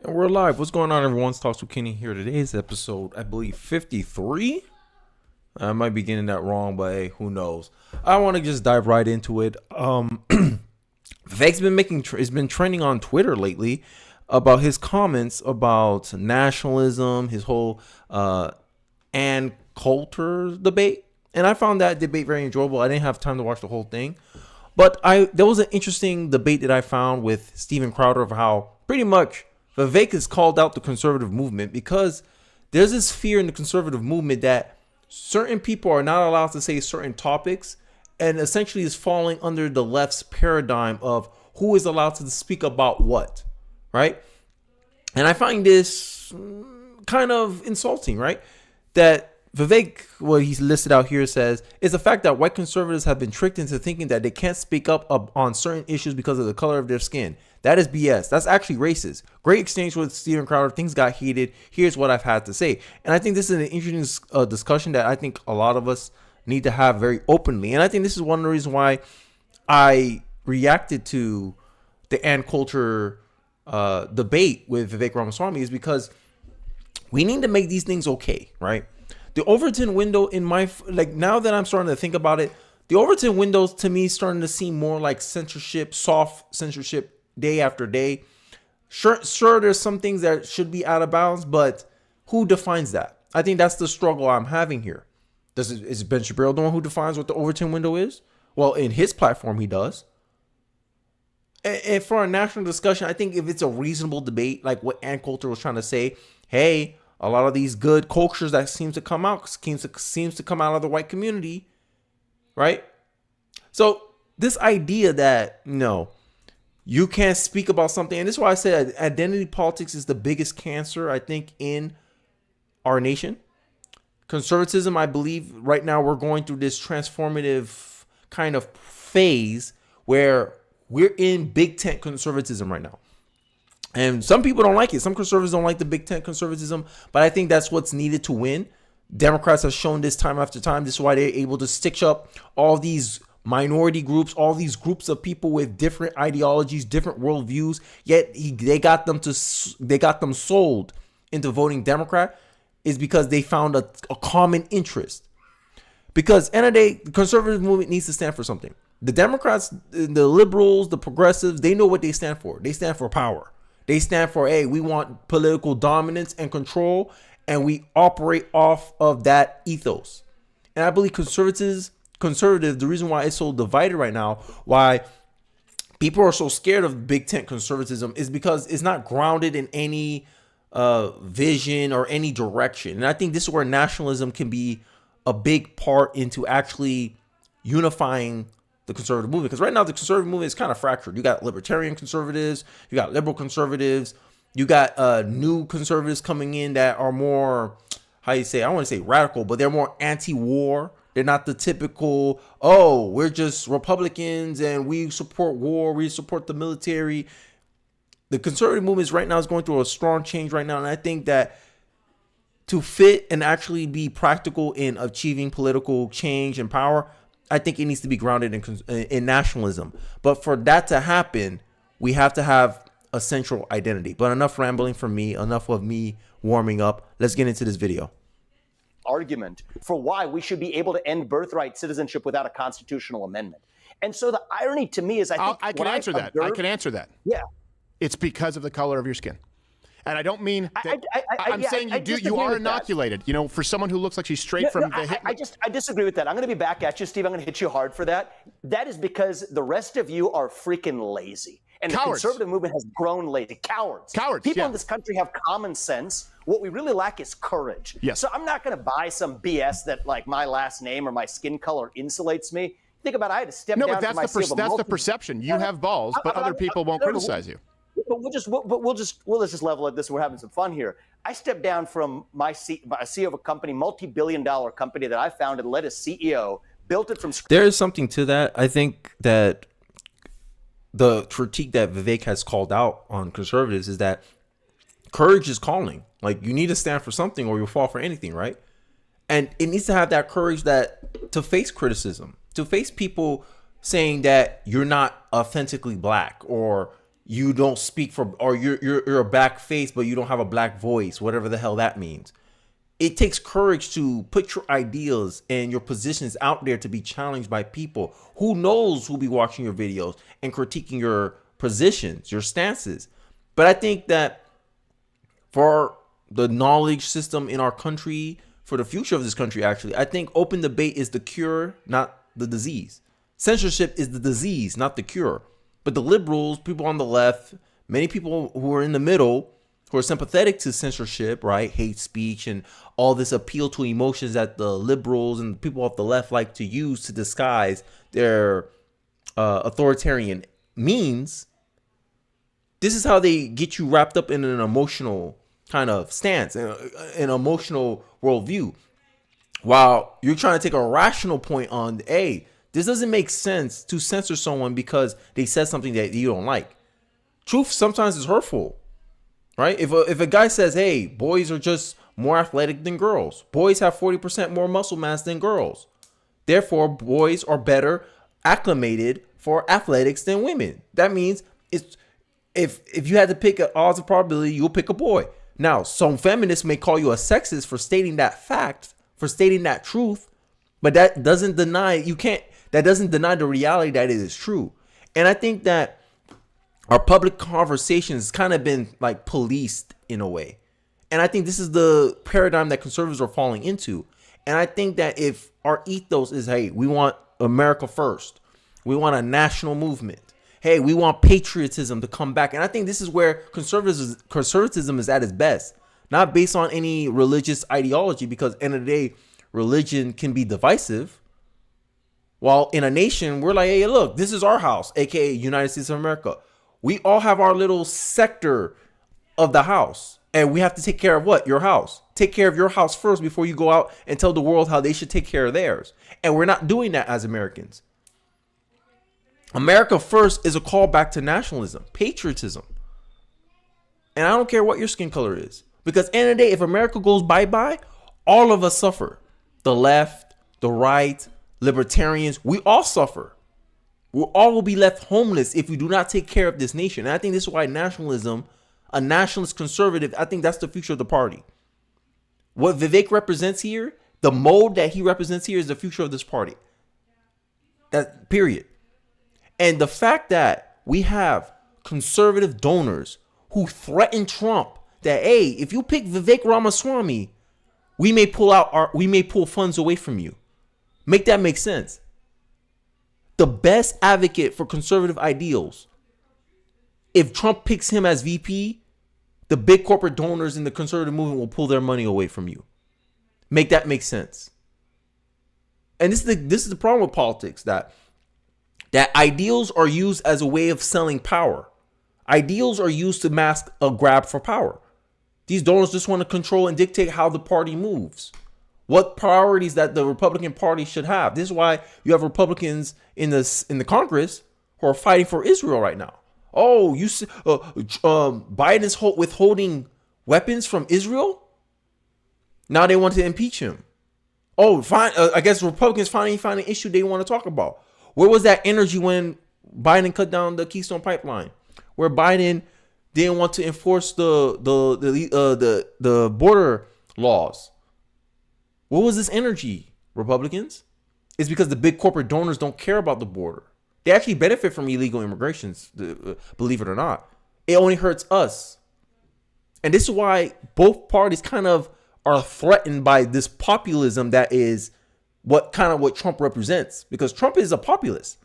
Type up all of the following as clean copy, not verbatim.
And we're live. What's going on, everyone? It's Talks with Kenny here. Today's episode, I believe, 53. I might be getting that wrong, but hey, who knows? I want to just dive right into it. Vivek's has been trending on Twitter lately about his comments about nationalism, his whole Ann Coulter debate, and I found that debate very enjoyable. I didn't have time to watch the whole thing, but there was an interesting debate that I found with Steven Crowder of how pretty much Vivek has called out the conservative movement because there's this fear in the conservative movement that certain people are not allowed to say certain topics, and essentially is falling under the left's paradigm of who is allowed to speak about what, right? And I find this kind of insulting, right? That Vivek, what he's listed out here, says is the fact that white conservatives have been tricked into thinking that they can't speak up on certain issues because of the color of their skin. That is BS. That's actually racist. Great exchange with Steven Crowder. Things got heated. Here's what I've had to say. And I think this is an interesting discussion that I think a lot of us need to have very openly. And I think this is one of the reasons why I reacted to the Ann Coulter debate with Vivek Ramaswamy, is because we need to make these things okay, right? The Overton window now that I'm starting to think about it, the Overton windows to me starting to seem more like censorship, soft censorship day after day. Sure, there's some things that should be out of bounds, but who defines that? I think that's the struggle I'm having here. Is Ben Shapiro the one who defines what the Overton window is? Well, in his platform, he does. And for a national discussion, I think if it's a reasonable debate, like what Ann Coulter was trying to say, hey, a lot of these good cultures that seems to come out of the white community, right? So this idea that you can't speak about something, and this is why I said identity politics is the biggest cancer, I think, in our nation. Conservatism, I believe right now we're going through this transformative kind of phase where we're in big tent conservatism right now. And some people don't like it. Some conservatives don't like the big tent conservatism, but I think that's what's needed to win. Democrats have shown this time after time. This is why they're able to stitch up all these minority groups, all these groups of people with different ideologies, different worldviews. Yet they got them sold into voting Democrat, is because they found a common interest. Because end of the day, the conservative movement needs to stand for something. The Democrats, the liberals, the progressives, they know what they stand for. They stand for power. They stand for, hey, we want political dominance and control, and we operate off of that ethos. And I believe conservative, the reason why it's so divided right now, why people are so scared of big tent conservatism, is because it's not grounded in any vision or any direction. And I think this is where nationalism can be a big part into actually unifying the conservative movement. Because right now the conservative movement is kind of fractured. You got libertarian conservatives, you got liberal conservatives, you got new conservatives coming in that are more, I want to say radical, but they're more anti-war. They're not the typical, we're just Republicans and we support war, we support the military. The conservative movement right now is going through a strong change right now. And I think that to fit and actually be practical in achieving political change and power, I think it needs to be grounded in nationalism. But for that to happen, we have to have a central identity. But enough rambling from me, enough of me warming up. Let's get into this video. Argument for why we should be able to end birthright citizenship without a constitutional amendment. And so the irony to me is I can answer that. Yeah. It's because of the color of your skin. And I don't mean that, I'm saying you are inoculated. That. For someone who looks like she's straight from the hip. I disagree with that. I'm going to be back at you, Steve. I'm going to hit you hard for that. That is because the rest of you are freaking lazy. And cowards. The conservative movement has grown lazy. Cowards. People in this country have common sense. What we really lack is courage. Yes. So I'm not going to buy some BS that like my last name or my skin color insulates me. Think about it. I had to step down. No, but that's the perception. You have balls, but other people won't criticize you. But let's just level at this. We're having some fun here. I stepped down from my CEO of a company, multi-billion-dollar company that I founded, led as CEO, built it from scratch. There is something to that. I think that the critique that Vivek has called out on conservatives is that courage is calling. Like, you need to stand for something or you'll fall for anything, right? And it needs to have that courage to face criticism, to face people saying that you're not authentically black, or you don't speak for, or you're a black face, but you don't have a black voice, whatever the hell that means. It takes courage to put your ideas and your positions out there to be challenged by people who knows who'll be watching your videos and critiquing your positions, your stances. But I think that for the knowledge system in our country, for the future of this country, actually, I think open debate is the cure, not the disease. Censorship is the disease, not the cure. But the liberals, people on the left, many people who are in the middle, who are sympathetic to censorship, right? Hate speech and all this appeal to emotions that the liberals and people off the left like to use to disguise their authoritarian means. This is how they get you wrapped up in an emotional kind of stance, an emotional worldview. While you're trying to take a rational point on, hey, this doesn't make sense to censor someone because they said something that you don't like. Truth sometimes is hurtful, right? If a guy says, hey, boys are just more athletic than girls. Boys have 40% more muscle mass than girls. Therefore, boys are better acclimated for athletics than women. That means it's if you had to pick an odds of probability, you'll pick a boy. Now, some feminists may call you a sexist for stating that fact, for stating that truth, but that doesn't deny the reality that it is true. And I think that our public conversations kind of been like policed in a way. And I think this is the paradigm that conservatives are falling into. And I think that if our ethos is, hey, we want America first, we want a national movement, hey, we want patriotism to come back. And I think this is where conservatism is at its best, not based on any religious ideology, because at the end of the day, religion can be divisive. While in a nation, we're like, hey, look, this is our house, aka United States of America. We all have our little sector of the house, and we have to take care of what? Your house. Take care of your house first before you go out and tell the world how they should take care of theirs. And we're not doing that as Americans. America first is a call back to nationalism, patriotism. And I don't care what your skin color is, because at the end of the day, if America goes bye-bye, all of us suffer. The left, the right, libertarians, we all suffer. We all will be left homeless if we do not take care of this nation. And I think this is why nationalism, a nationalist conservative, I think that's the future of the party. What Vivek represents here, the mode that he represents here, is the future of this party. That period. And the fact that we have conservative donors who threaten Trump that, hey, if you pick Vivek Ramaswamy, we may pull funds away from you. Make that make sense. The best advocate for conservative ideals, if Trump picks him as VP, the big corporate donors in the conservative movement will pull their money away from you. Make that make sense. And this is the problem with politics, that ideals are used as a way of selling power. Ideals are used to mask a grab for power. These donors just want to control and dictate how the party moves, what priorities that the Republican Party should have. This is why you have Republicans in the Congress who are fighting for Israel right now. Oh, you see, Biden is withholding weapons from Israel. Now they want to impeach him. Oh, fine. I guess Republicans finally find an issue they want to talk about. Where was that energy when Biden cut down the Keystone Pipeline? Where Biden didn't want to enforce the border laws? What was this energy, Republicans? It's because the big corporate donors don't care about the border. They actually benefit from illegal immigrations, believe it or not. It only hurts us. And this is why both parties kind of are threatened by this populism that is what Trump represents. Because Trump is a populist,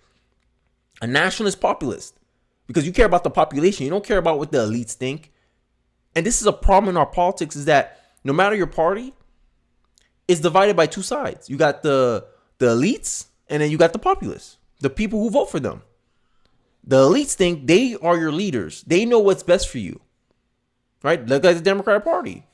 a nationalist populist. Because you care about the population. You don't care about what the elites think. And this is a problem in our politics, is that no matter your party, it's divided by two sides. You got the elites, and then you got the populists, the people who vote for them. The elites think they are your leaders. They know what's best for you, right? Look at the Democratic Party.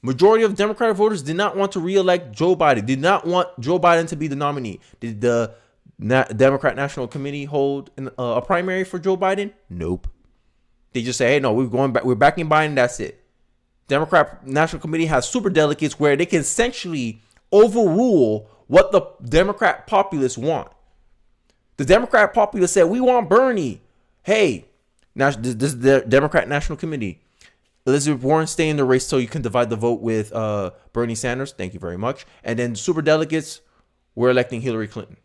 Majority of Democratic voters did not want to reelect Joe Biden, did not want Joe Biden to be the nominee. Did the Democrat National Committee hold a primary for Joe Biden? Nope. They just say, hey, no, we're backing Biden, that's it. Democrat National Committee has super delegates where they can essentially overrule what the Democrat populists want. The Democrat populists said, we want Bernie. Hey, This is the Democrat National Committee. Elizabeth Warren, stay in the race so you can divide the vote with Bernie Sanders. Thank you very much. And then super delegates, we're electing Hillary Clinton.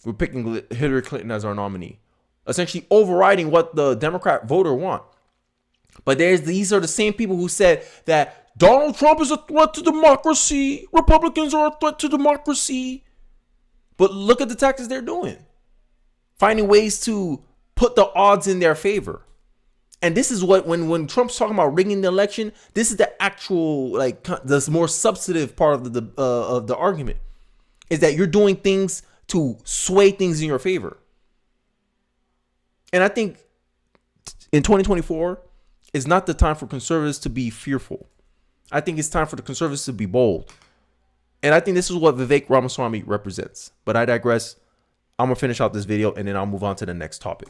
We're picking Hillary Clinton as our nominee, essentially overriding what the Democrat voter want. But these are the same people who said that Donald Trump is a threat to democracy. Republicans are a threat to democracy. But look at the tactics they're doing. Finding ways to put the odds in their favor. And this is what, when Trump's talking about rigging the election, this is the actual, like, the more substantive part of the argument, is that you're doing things to sway things in your favor. And I think in 2024 is not the time for conservatives to be fearful. I think it's time for the conservatives to be bold. And I think this is what Vivek Ramaswamy represents. But I digress. I'm going to finish out this video and then I'll move on to the next topic.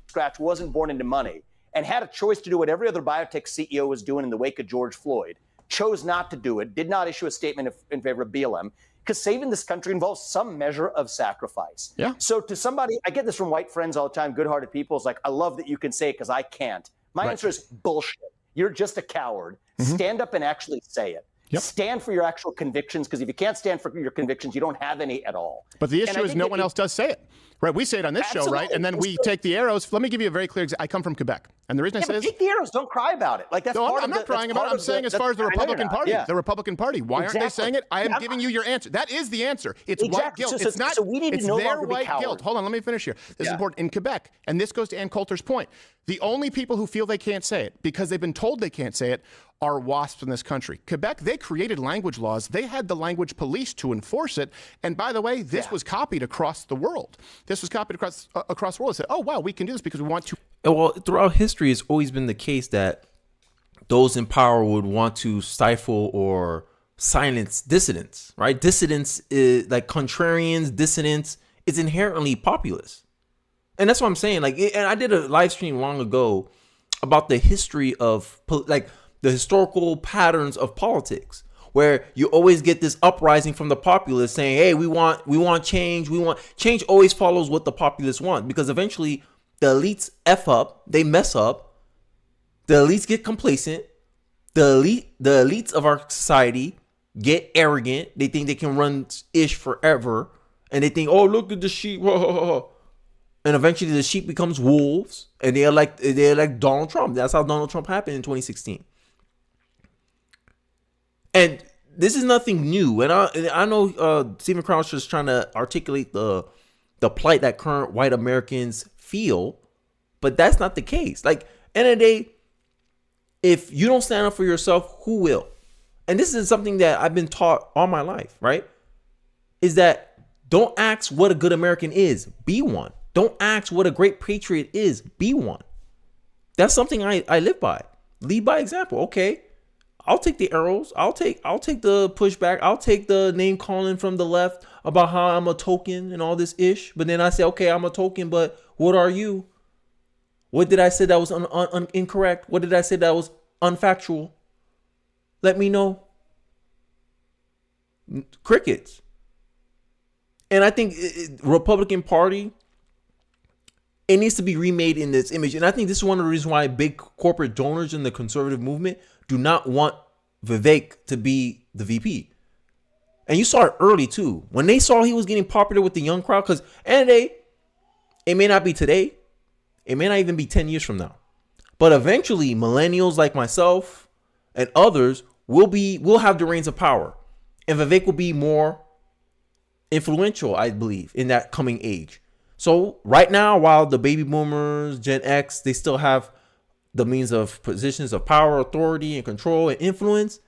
Scratch, wasn't born into money, and had a choice to do what every other biotech CEO was doing in the wake of George Floyd, chose not to do it, did not issue a statement in favor of BLM, because saving this country involves some measure of sacrifice. Yeah. So to somebody, I get this from white friends all the time, good-hearted people, it's like, I love that you can say it because I can't. My answer is bullshit. You're just a coward. Stand up and actually say it. Yep. Stand for your actual convictions, because if you can't stand for your convictions, you don't have any at all. But the issue is no one else does say it. Right, we say it on this show, right? And then we take the arrows. Let me give you a very clear example. I come from Quebec. And the reason I say this... take the arrows. Don't cry about it. Like, that's part I'm not crying about it. I'm saying as far as the Republican Party. The Republican Party. Why aren't they saying it? I am giving you your answer. That is the answer. It's white guilt. It's not... So we need to no longer be cowards. Guilt. Hold on, let me finish here. This is important. In Quebec, and this goes to Ann Coulter's point, the only people who feel they can't say it, because they've been told they can't say it, are WASPs in this country. Quebec, they created language laws. They had the language police to enforce it. And by the way, this was copied across the world. This was copied across the world. They said, oh, wow, we can do this because we want to. Well, throughout history, it's always been the case that those in power would want to stifle or silence dissidents, right? Dissidents, like contrarians, dissidents, is inherently populist. And that's what I'm saying. Like, and I did a live stream long ago about the history of, like, the historical patterns of politics, where you always get this uprising from the populace saying, hey, we want change. Change always follows what the populace want, because eventually the elites F up, they mess up, the elites get complacent, the elites of our society get arrogant, they think they can run ish forever, and they think, oh, look at the sheep, and eventually the sheep becomes wolves, and they're like Donald Trump. That's how Donald Trump happened in 2016. And this is nothing new. And I know Steven Crouch is trying to articulate the plight that current white Americans feel, but that's not the case. Like, end of the day, if you don't stand up for yourself, who will? And this is something that I've been taught all my life, right? Is that don't ask what a good American is, be one. Don't ask what a great patriot is, be one. That's something I live by. Lead by example. Okay, I'll take the arrows. I'll take the pushback. I'll take the name calling from the left about how I'm a token and all this ish. But then I say, okay, I'm a token, but what are you? What did I say that was incorrect? What did I say that was unfactual? Let me know. Crickets. And I think Republican Party, it needs to be remade in this image. And I think this is one of the reasons why big corporate donors in the conservative movement do not want Vivek to be the VP. And you saw it early too. When they saw he was getting popular with the young crowd, because end of the day, it may not be today. It may not even be 10 years from now. But eventually, millennials like myself and others will have the reins of power. And Vivek will be more influential, I believe, in that coming age. So right now, while the baby boomers, Gen X, they still have the means of positions of power, authority, and control and influence,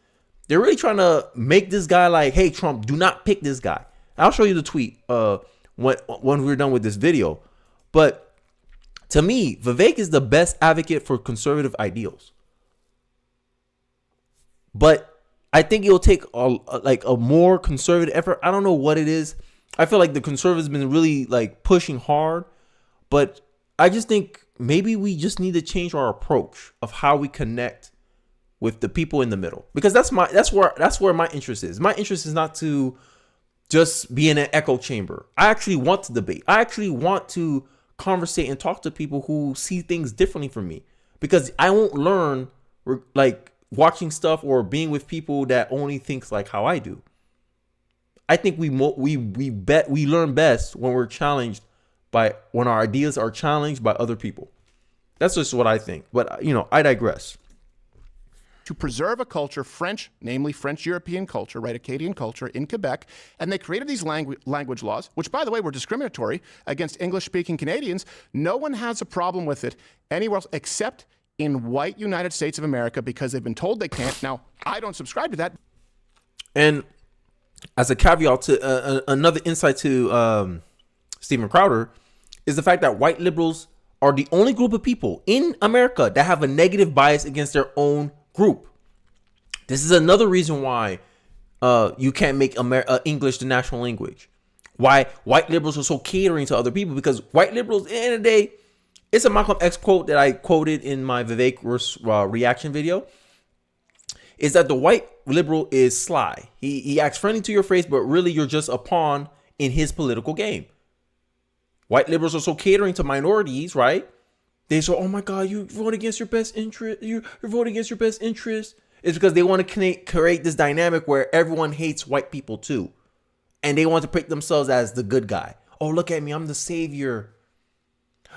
they're really trying to make this guy like, hey, Trump, do not pick this guy. I'll show you the tweet when we're done with this video. But to me, Vivek is the best advocate for conservative ideals. But I think it'll take a more conservative effort. I don't know what it is. I feel like the conservatives have been really like pushing hard, but I just think maybe we just need to change our approach of how we connect with the people in the middle, because that's where my interest is. My interest is not to just be in an echo chamber. I actually want to debate. I actually want to conversate and talk to people who see things differently from me, because I won't learn like watching stuff or being with people that only thinks like how I do. I think we learn best when we're challenged when our ideas are challenged by other people. That's just what I think. But I digress. To preserve a culture, namely French European culture, right, Acadian culture in Quebec, and they created these language laws, which, by the way, were discriminatory against English-speaking Canadians. No one has a problem with it anywhere else except in white United States of America, because they've been told they can't. Now, I don't subscribe to that. And as a caveat to another insight to Stephen Crowder is the fact that white liberals are the only group of people in America that have a negative bias against their own group. This is another reason why you can't make English the national language. Why white liberals are so catering to other people, because white liberals, at the end of the day, it's a Malcolm X quote that I quoted in my Vivek reaction video, is that the white liberal is sly. He acts friendly to your face, but really you're just a pawn in his political game. White liberals are so catering to minorities, right? They say, oh my God, you vote against your best interest. You're voting against your best interest. It's because they want to create this dynamic where everyone hates white people too. And they want to pick themselves as the good guy. Oh, look at me. I'm the savior.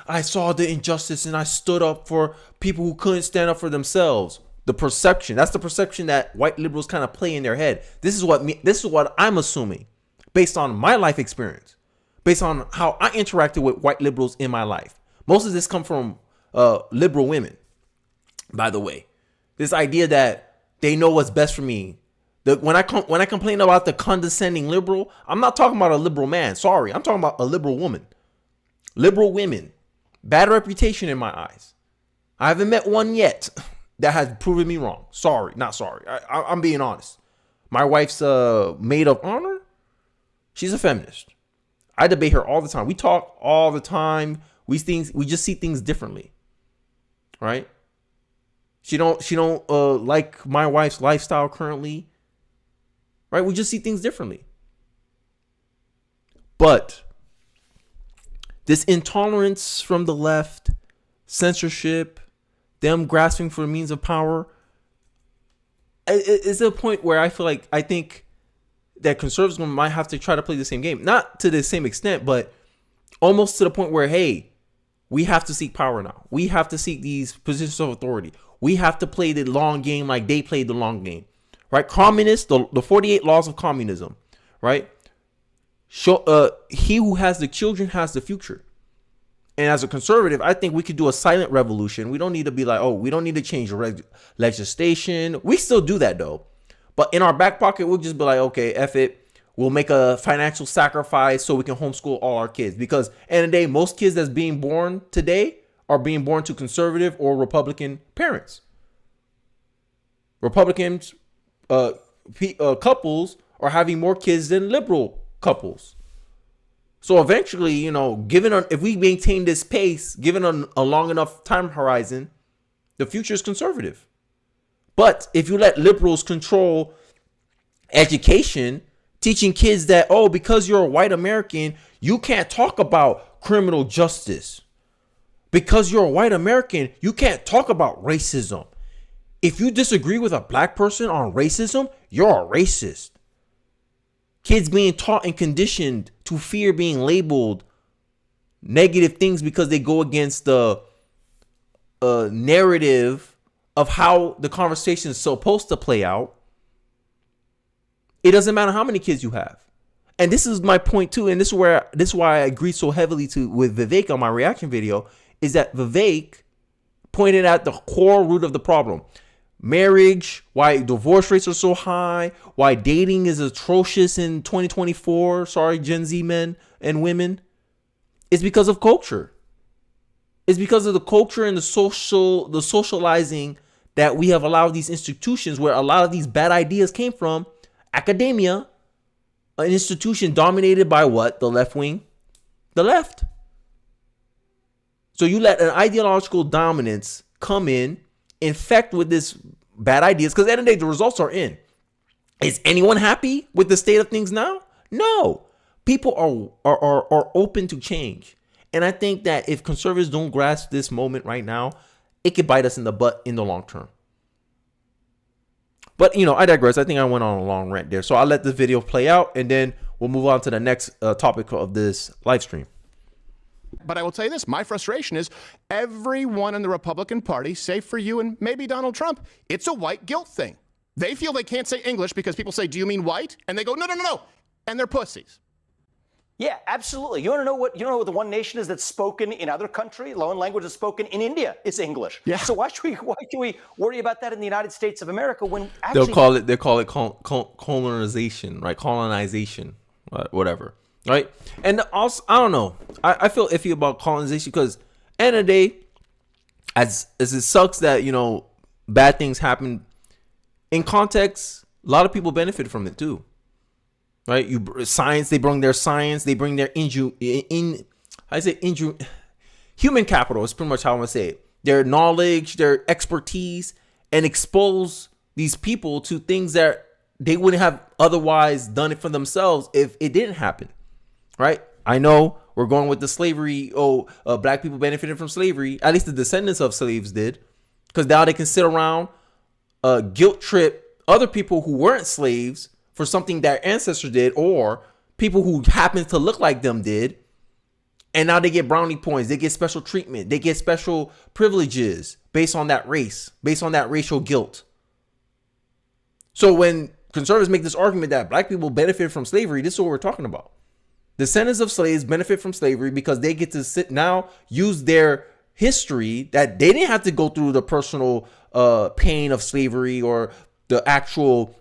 I saw the injustice and I stood up for people who couldn't stand up for themselves. The perception. That's the perception that white liberals kind of play in their head. This is what I'm assuming based on my life experience, based on how I interacted with white liberals in my life. Most of this come from liberal women, by the way. This idea that they know what's best for me. When I complain about the condescending liberal, I'm not talking about a liberal man. Sorry, I'm talking about a liberal woman. Liberal women, bad reputation in my eyes. I haven't met one yet that has proven me wrong. Sorry, not sorry. I'm being honest. My wife's maid of honor. She's a feminist. I debate her all the time. We talk all the time. We just see things differently, right? She don't like my wife's lifestyle currently, right? We just see things differently. But this intolerance from the left, censorship, them grasping for means of power, is a point where I think that conservatives might have to try to play the same game. Not to the same extent, but almost to the point where, hey, we have to seek power now. We have to seek these positions of authority. We have to play the long game like they played the long game, right? Communists, the 48 laws of communism, right? He who has the children has the future. And as a conservative, I think we could do a silent revolution. We don't need to be like, oh, we don't need to change legislation. We still do that though. But in our back pocket, we'll just be like, okay, F it. We'll make a financial sacrifice so we can homeschool all our kids. Because end of the day, most kids that's being born today are being born to conservative or Republican parents. Republicans couples are having more kids than liberal couples. So eventually, if we maintain this pace, given a long enough time horizon, the future is conservative. But if you let liberals control education, teaching kids that, oh, because you're a white American, you can't talk about criminal justice. Because you're a white American, you can't talk about racism. If you disagree with a black person on racism, you're a racist. Kids being taught and conditioned to fear being labeled negative things because they go against the narrative of how the conversation is supposed to play out. It doesn't matter how many kids you have. And this is my point too, and this is why I agree so heavily with Vivek on my reaction video, is that Vivek pointed out the core root of the problem. Marriage, why divorce rates are so high, why dating is atrocious in 2024. Sorry, Gen Z men and women. It's because of culture. It's because of the culture and the socializing that we have allowed these institutions where a lot of these bad ideas came from. Academia, an institution dominated by what? The left wing? The left. So you let an ideological dominance come in, infect with this bad ideas, because at the end of the day, the results are in. Is anyone happy with the state of things now? No. People are open to change. And I think that if conservatives don't grasp this moment right now, it could bite us in the butt in the long term. But, I digress. I think I went on a long rant there. So I'll let the video play out, and then we'll move on to the next topic of this live stream. But I will tell you this, my frustration is everyone in the Republican Party, save for you and maybe Donald Trump, it's a white guilt thing. They feel they can't say English because people say, do you mean white? And they go, no. And they're pussies. Yeah, absolutely. You want to know what the one nation is that's spoken in other countries? Loan language is spoken in India. It's English. Yeah. So why should we worry about that in the United States of America when actually they call it colonization, right? Colonization, whatever, right? And also, I don't know. I feel iffy about colonization because end of the day, as it sucks that bad things happen in context, a lot of people benefit from it too. Right, they bring their science, they bring their human capital is pretty much how I'm gonna say it. Their knowledge, their expertise, and expose these people to things that they wouldn't have otherwise done it for themselves if it didn't happen. Right? I know we're going with the slavery. Black people benefited from slavery. At least the descendants of slaves did, because now they can sit around, guilt trip other people who weren't slaves for something their ancestors did, or people who happen to look like them did. And now they get brownie points. They get special treatment. They get special privileges based on that race, based on that racial guilt. So when conservatives make this argument that black people benefit from slavery, this is what we're talking about. Descendants of slaves benefit from slavery because they get to use their history that they didn't have to go through the personal pain of slavery or the actual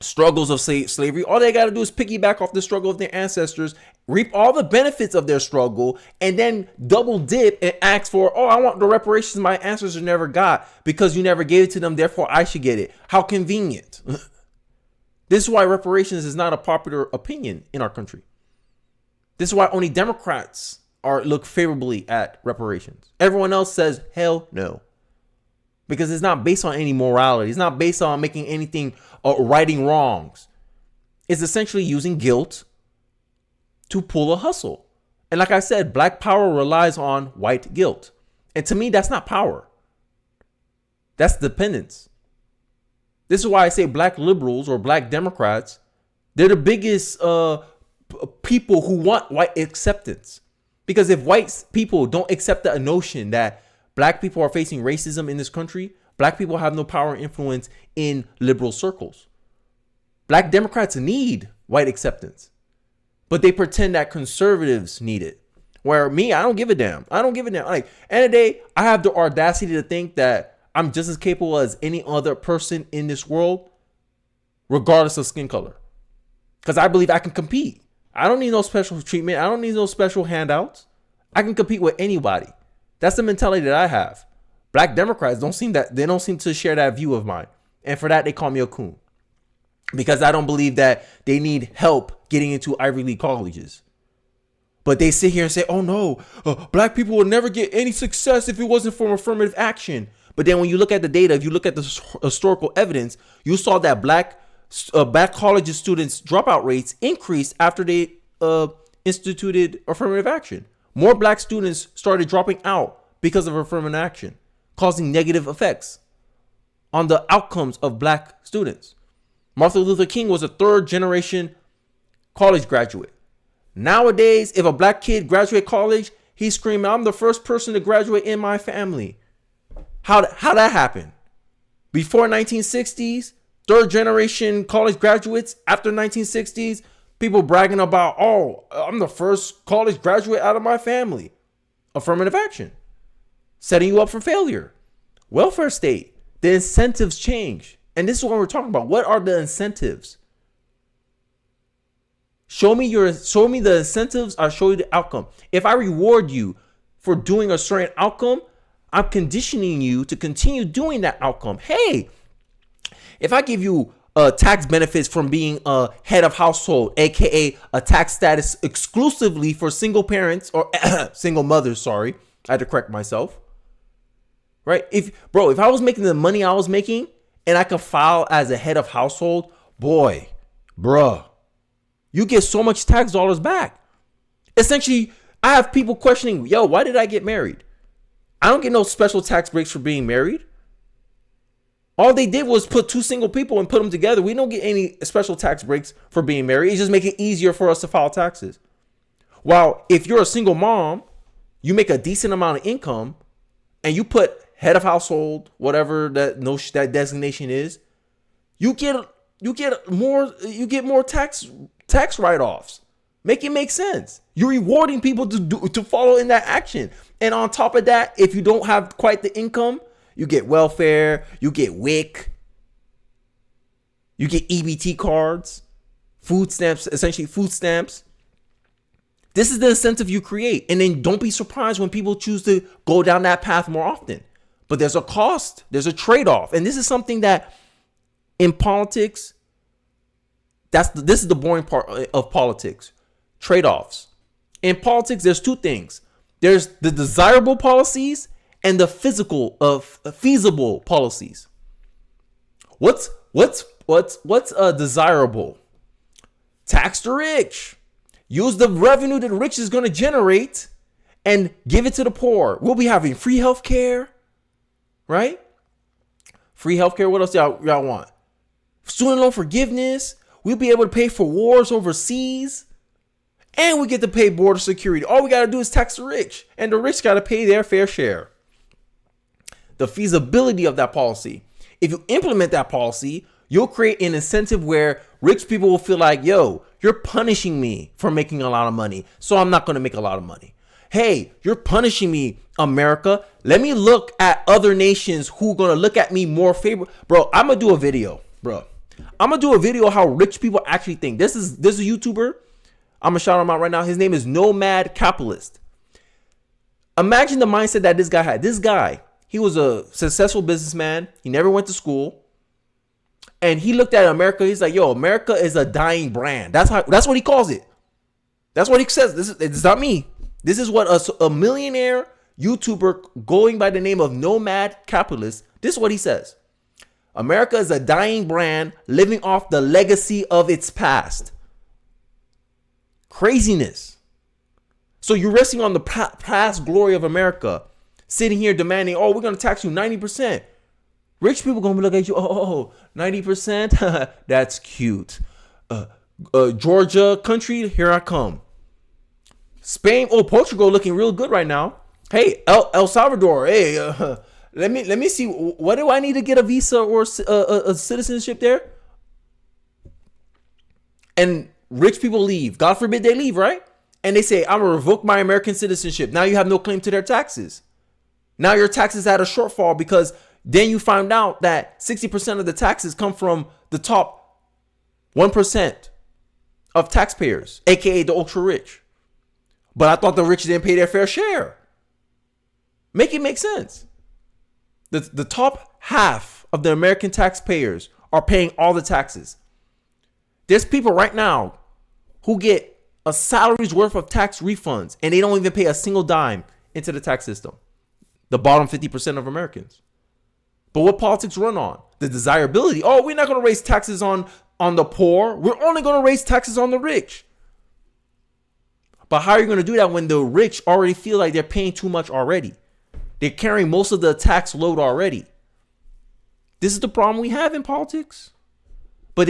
struggles of slavery. All they got to do is piggyback off the struggle of their ancestors, reap all the benefits of their struggle, and then double dip and ask for, I want the reparations my ancestors never got because you never gave it to them, therefore I should get it. How convenient. This is why reparations is not a popular opinion in our country. This is why only Democrats look favorably at reparations. Everyone else says hell no. Because it's not based on any morality. It's not based on making anything righting wrongs. It's essentially using guilt to pull a hustle. And like I said, black power relies on white guilt. And to me, that's not power. That's dependence. This is why I say black liberals or black Democrats, they're the biggest people who want white acceptance. Because if white people don't accept the notion that black people are facing racism in this country, black people have no power and influence in liberal circles. Black Democrats need white acceptance, but they pretend that conservatives need it. Where me, I don't give a damn. Like, end of the day, I have the audacity to think that I'm just as capable as any other person in this world, regardless of skin color. Because I believe I can compete. I don't need no special treatment. I don't need no special handouts. I can compete with anybody. That's the mentality that I have. Black Democrats don't seem to share that view of mine. And for that, they call me a coon. Because I don't believe that they need help getting into Ivy League colleges. But they sit here and say, oh no, black people will never get any success if it wasn't for affirmative action. But then when you look at the data, if you look at the historical evidence, you saw that black college students' dropout rates increased after they instituted affirmative action. More black students started dropping out because of affirmative action, causing negative effects on the outcomes of black students. Martin Luther King was a third-generation college graduate. Nowadays, if a black kid graduates college, he's screaming, I'm the first person to graduate in my family. How that happened? Before 1960s, third-generation college graduates. After 1960s, people bragging about, I'm the first college graduate out of my family. Affirmative action. Setting you up for failure. Welfare state. The incentives change. And this is what we're talking about. What are the incentives? Show me the incentives, I'll show you the outcome. If I reward you for doing a certain outcome, I'm conditioning you to continue doing that outcome. Hey, if I give you tax benefits from being a head of household, aka a tax status exclusively for single parents or single mothers, sorry, I had to correct myself. Right? If I was making the money I was making and I could file as a head of household, bruh, you get so much tax dollars back. Essentially, I have people questioning, yo, why did I get married? I don't get no special tax breaks for being married. All they did was put two single people and put them together. We don't get any special tax breaks for being married. It's just make it easier for us to file taxes. While if you're a single mom, you make a decent amount of income and you put head of household, whatever that designation is, you get more tax write-offs. Make it make sense. You're rewarding people to follow in that action. And on top of that, if you don't have quite the income, you get welfare, you get WIC, you get EBT cards, food stamps, essentially food stamps. This is the incentive you create. And then don't be surprised when people choose to go down that path more often. But there's a cost, there's a trade-off. And this is something that in politics, this is the boring part of politics. Trade-offs. In politics, there's two things. There's the desirable policies and the feasible policies. What's desirable? Tax the rich. Use the revenue that the rich is going to generate and give it to the poor. We'll be having free healthcare, right? Free healthcare. What else y'all want? Student loan forgiveness. We'll be able to pay for wars overseas. And we get to pay border security. All we got to do is tax the rich. And the rich got to pay their fair share. The feasibility of that policy. If you implement that policy, you'll create an incentive where rich people will feel like, yo, you're punishing me for making a lot of money, so I'm not going to make a lot of money. Hey, you're punishing me, America. Let me look at other nations who are going to look at me more favorable. Bro, I'm going to do a video, how rich people actually think. This is a YouTuber. I'm going to shout him out right now. His name is Nomad Capitalist. Imagine the mindset that this guy had. This guy, he was a successful businessman. He never went to school. And he looked at America. He's like, yo, America is a dying brand. That's what he calls it. That's what he says. It's not me. This is what a millionaire YouTuber going by the name of Nomad Capitalist, this is what he says. America is a dying brand living off the legacy of its past. Craziness. So you're resting on the past glory of America, sitting here demanding, oh, we're going to tax you 90%. Rich people going to look at you, 90%? That's cute. Georgia country, here I come. Spain, Portugal looking real good right now. Hey, El Salvador, hey, let me see. What do I need to get a visa or a citizenship there? And rich people leave. God forbid they leave, right? And they say, I'm going to revoke my American citizenship. Now you have no claim to their taxes. Now your taxes had a shortfall because then you find out that 60% of the taxes come from the top 1% of taxpayers, aka the ultra rich. But I thought the rich didn't pay their fair share. Make it make sense. The top half of the American taxpayers are paying all the taxes. There's people right now who get a salary's worth of tax refunds and they don't even pay a single dime into the tax system. The bottom 50% of Americans. But what politics run on? The desirability. Oh, we're not going to raise taxes on the poor. We're only going to raise taxes on the rich. But how are you going to do that when the rich already feel like they're paying too much already? They're carrying most of the tax load already. This is the problem we have in politics. But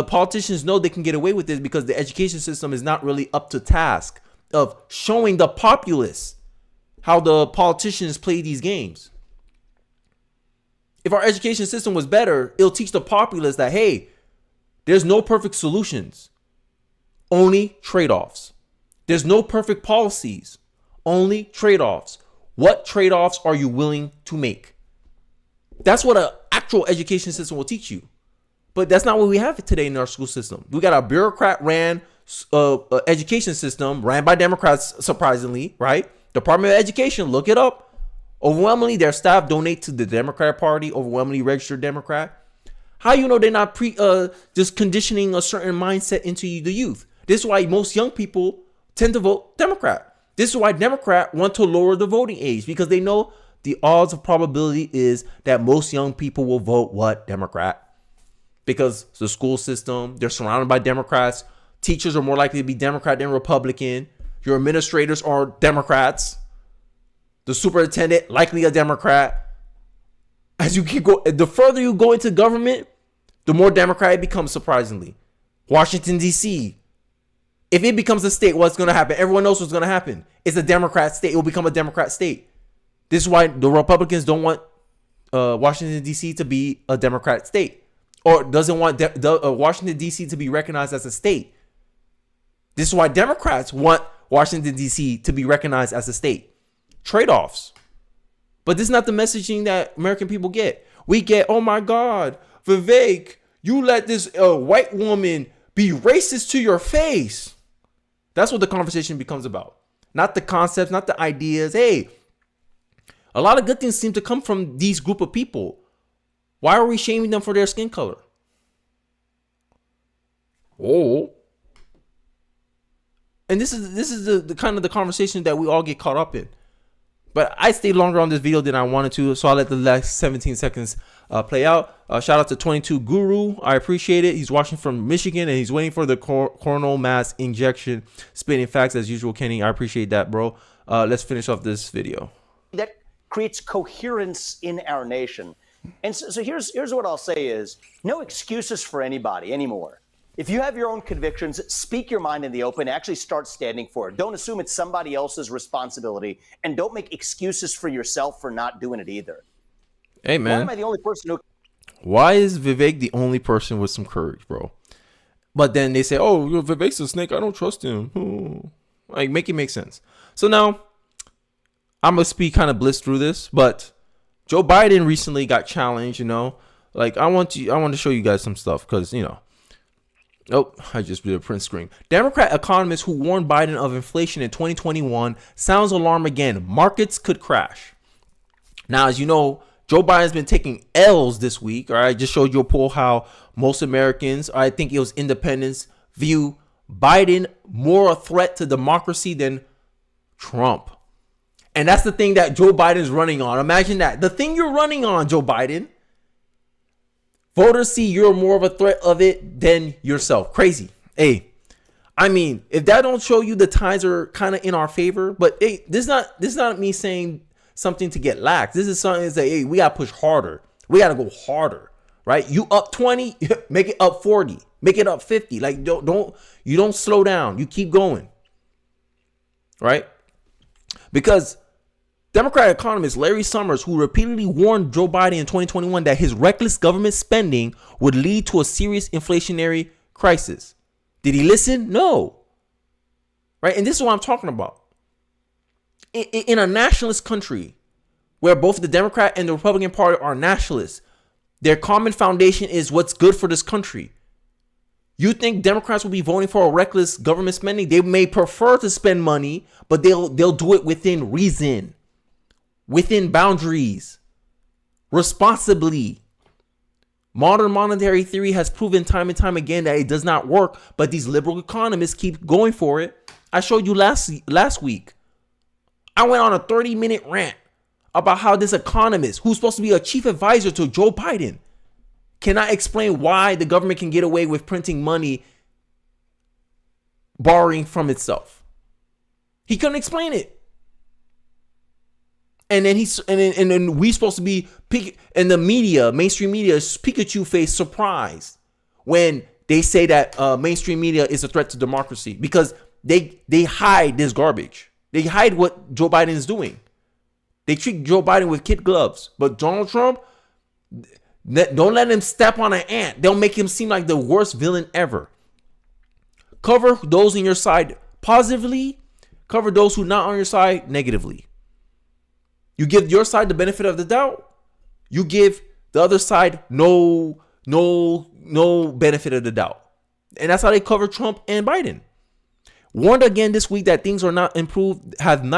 politicians know they can get away with this because the education system is not really up to task of showing the populace how the politicians play these games. If our education system was better, it'll teach the populace that, hey, there's no perfect solutions, only trade-offs. There's no perfect policies, only trade-offs. What trade-offs are you willing to make? That's what an actual education system will teach you. But that's not what we have today in our school system. We got a bureaucrat-ran education system ran by Democrats, surprisingly, right? Department of Education, look it up. Overwhelmingly, their staff donate to the Democratic Party, overwhelmingly registered Democrat. How you know they're not just conditioning a certain mindset into the youth? This is why most young people tend to vote Democrat. This is why Democrats want to lower the voting age, because they know the odds of probability is that most young people will vote what? Democrat. Because the school system, they're surrounded by Democrats. Teachers are more likely to be Democrat than Republican. Your administrators are Democrats. The superintendent, likely a Democrat. As you keep going, the further you go into government, the more Democrat it becomes, surprisingly. Washington, D.C. If it becomes a state, what's going to happen? Everyone knows what's going to happen. It's a Democrat state. It will become a Democrat state. This is why the Republicans don't want Washington, D.C. to be a Democrat state, or doesn't want Washington, D.C. to be recognized as a state. This is why Democrats want Washington, D.C. to be recognized as a state. Trade-offs. But this is not the messaging that American people get. We get, oh my God, Vivek, you let this white woman be racist to your face. That's what the conversation becomes about. Not the concepts, not the ideas. Hey, a lot of good things seem to come from these group of people. Why are we shaming them for their skin color? Oh. And this is the kind of the conversation that we all get caught up in. But I stayed longer on this video than I wanted to, so I'll let the last 17 seconds play out. Shout out to 22 Guru. I appreciate it. He's watching from Michigan, and he's waiting for the coronal mass injection. Spitting facts as usual, Kenny. I appreciate that, bro. Let's finish off this video. That creates coherence in our nation. And so here's what I'll say is, no excuses for anybody anymore. If you have your own convictions, speak your mind in the open, actually start standing for it. Don't assume it's somebody else's responsibility, and don't make excuses for yourself for not doing it either. Hey, man. Why am I the only person who... Why is Vivek the only person with some courage, bro? But then they say, oh, Vivek's a snake. I don't trust him. Like, make it make sense. So now, I'm going to speak kind of bliss through this, but Joe Biden recently got challenged, you know. Like, I want to show you guys some stuff because, you know. Oh, I just did a print screen. Democrat economist who warned Biden of inflation in 2021 sounds alarm again. Markets could crash. Now, as you know, Joe Biden's been taking L's this week. All right, I just showed you a poll how most Americans, I think it was independents, view Biden more a threat to democracy than Trump. And that's the thing that Joe Biden's running on. Imagine that. The thing you're running on, Joe Biden. Voters see you're more of a threat of it than yourself. Crazy. Hey, I mean, if that don't show you the tides are kind of in our favor, but hey, this is not me saying something to get lax. This is something to say, hey, we gotta push harder. We gotta go harder, right? You up 20, make it up 40, make it up 50. Like you don't slow down. You keep going, right? Because Democrat economist Larry Summers, who repeatedly warned Joe Biden in 2021 that his reckless government spending would lead to a serious inflationary crisis. Did he listen? No. Right? And this is what I'm talking about. In a nationalist country where both the Democrat and the Republican Party are nationalists, their common foundation is what's good for this country. You think Democrats will be voting for a reckless government spending? They may prefer to spend money, but they'll do it within reason. Within boundaries, responsibly. Modern monetary theory has proven time and time again that it does not work, but these liberal economists keep going for it. I showed you last week. I went on a 30-minute rant about how this economist, who's supposed to be a chief advisor to Joe Biden, cannot explain why the government can get away with printing money, borrowing from itself. He couldn't explain it. And then we supposed to be in the media, mainstream media, Pikachu face surprised when they say that mainstream media is a threat to democracy because they hide this garbage. They hide what Joe Biden is doing. They treat Joe Biden with kid gloves, but Donald Trump, don't let him step on an ant. They'll make him seem like the worst villain ever. Cover those on your side positively. Cover those who not on your side negatively. You give your side the benefit of the doubt. You give the other side no benefit of the doubt. And that's how they cover Trump and Biden. Warned again this week that things have not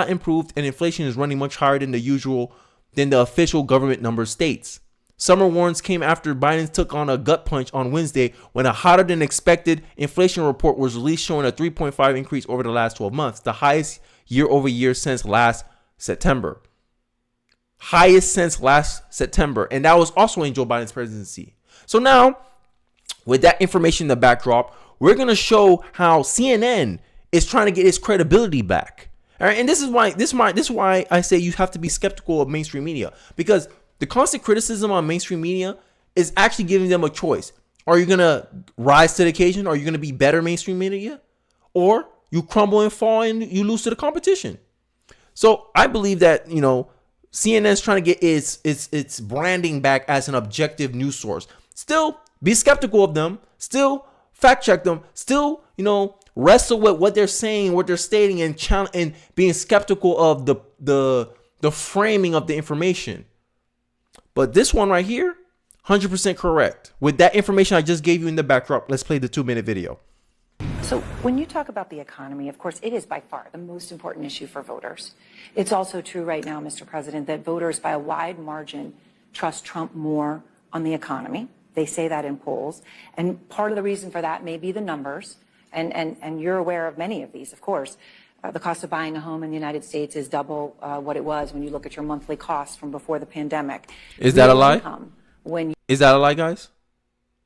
improved, and inflation is running much higher than the official government number states. Summer warns came after Biden took on a gut punch on Wednesday when a hotter than expected inflation report was released showing a 3.5 increase over the last 12 months, the highest year over year since last September. Highest since last September. And that was also in Joe Biden's presidency. So now, with that information in the backdrop, we're going to show how CNN is trying to get its credibility back. All right, and this is why I say you have to be skeptical of mainstream media, because the constant criticism on mainstream media is actually giving them a choice. Are you gonna rise to the occasion? Are you gonna be better mainstream media, or you crumble and fall and you lose to the competition? So I believe that CNN's trying to get its branding back as an objective news source. Still be skeptical of them. Still fact check them. Still wrestle with what they're saying, what they're stating, and being skeptical of the framing of the information. But this one right here, 100% correct. With that information I just gave you in the backdrop, let's play the 2-minute video. So when you talk about the economy, of course, it is by far the most important issue for voters. It's also true right now, Mr. President, that voters by a wide margin trust Trump more on the economy. They say that in polls. And part of the reason for that may be the numbers. And you're aware of many of these, of course. The cost of buying a home in the United States is double what it was when you look at your monthly costs from before the pandemic. Is that a lie? Is that a lie, guys?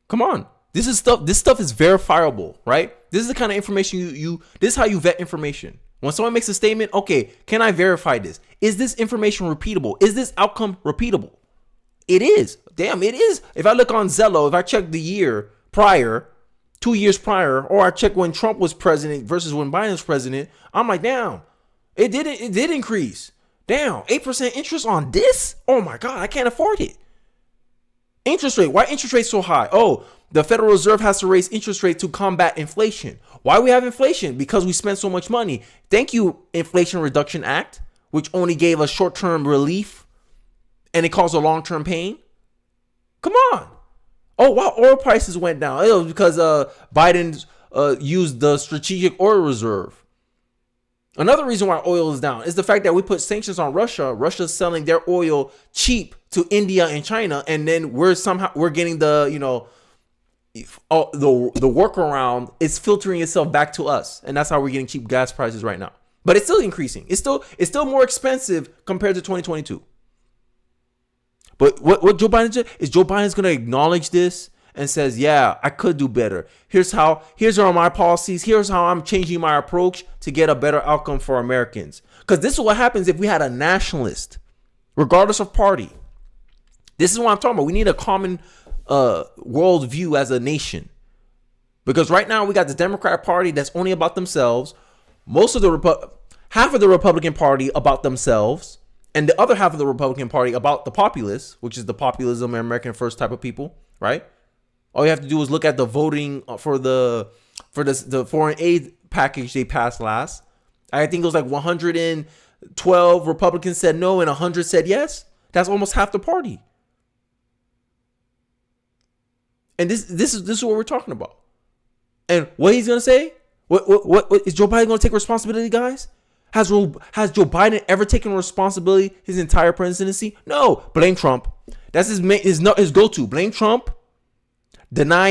Come on. This stuff is verifiable, right? This is the kind of information this is how you vet information. When someone makes a statement, okay, can I verify this? Is this information repeatable? Is this outcome repeatable? It is. Damn, it is. If I look on Zello, if I check the year prior, 2 years prior, or I check when Trump was president versus when Biden was president, I'm like, damn, it did increase. Damn, 8% interest on this? Oh my God, I can't afford it. Interest rate. Why interest rates so high? Oh, the Federal Reserve has to raise interest rates to combat inflation. Why we have inflation? Because we spend so much money. Thank you, Inflation Reduction Act, which only gave us short-term relief and it caused a long-term pain. Come on. Oh, wow, oil prices went down. It was because Biden used the strategic oil reserve. Another reason why oil is down is the fact that we put sanctions on Russia. Russia's selling their oil cheap to India and China, and then we're getting the workaround is filtering itself back to us, and that's how we're getting cheap gas prices right now. But it's still increasing. It's still more expensive compared to 2022. But what Joe Biden did is Joe Biden's going to acknowledge this and says, yeah, I could do better. Here's are my policies. Here's how I'm changing my approach to get a better outcome for Americans. Because this is what happens if we had a nationalist, regardless of party. This is what I'm talking about. We need a common world view as a nation. Because right now we got the Democratic Party that's only about themselves. Half of the Republican Party about themselves. And the other half of the Republican Party about the populace, which is the populism and American first type of people, right? All you have to do is look at the voting for the foreign aid package they passed last. I think it was like 112 Republicans said no and 100 said yes. That's almost half the party. And this is what we're talking about. And what he's gonna say? What is Joe Biden gonna take responsibility, guys? Has Joe Biden ever taken responsibility his entire presidency? No. Blame Trump. That's his go-to. Blame Trump. Deny.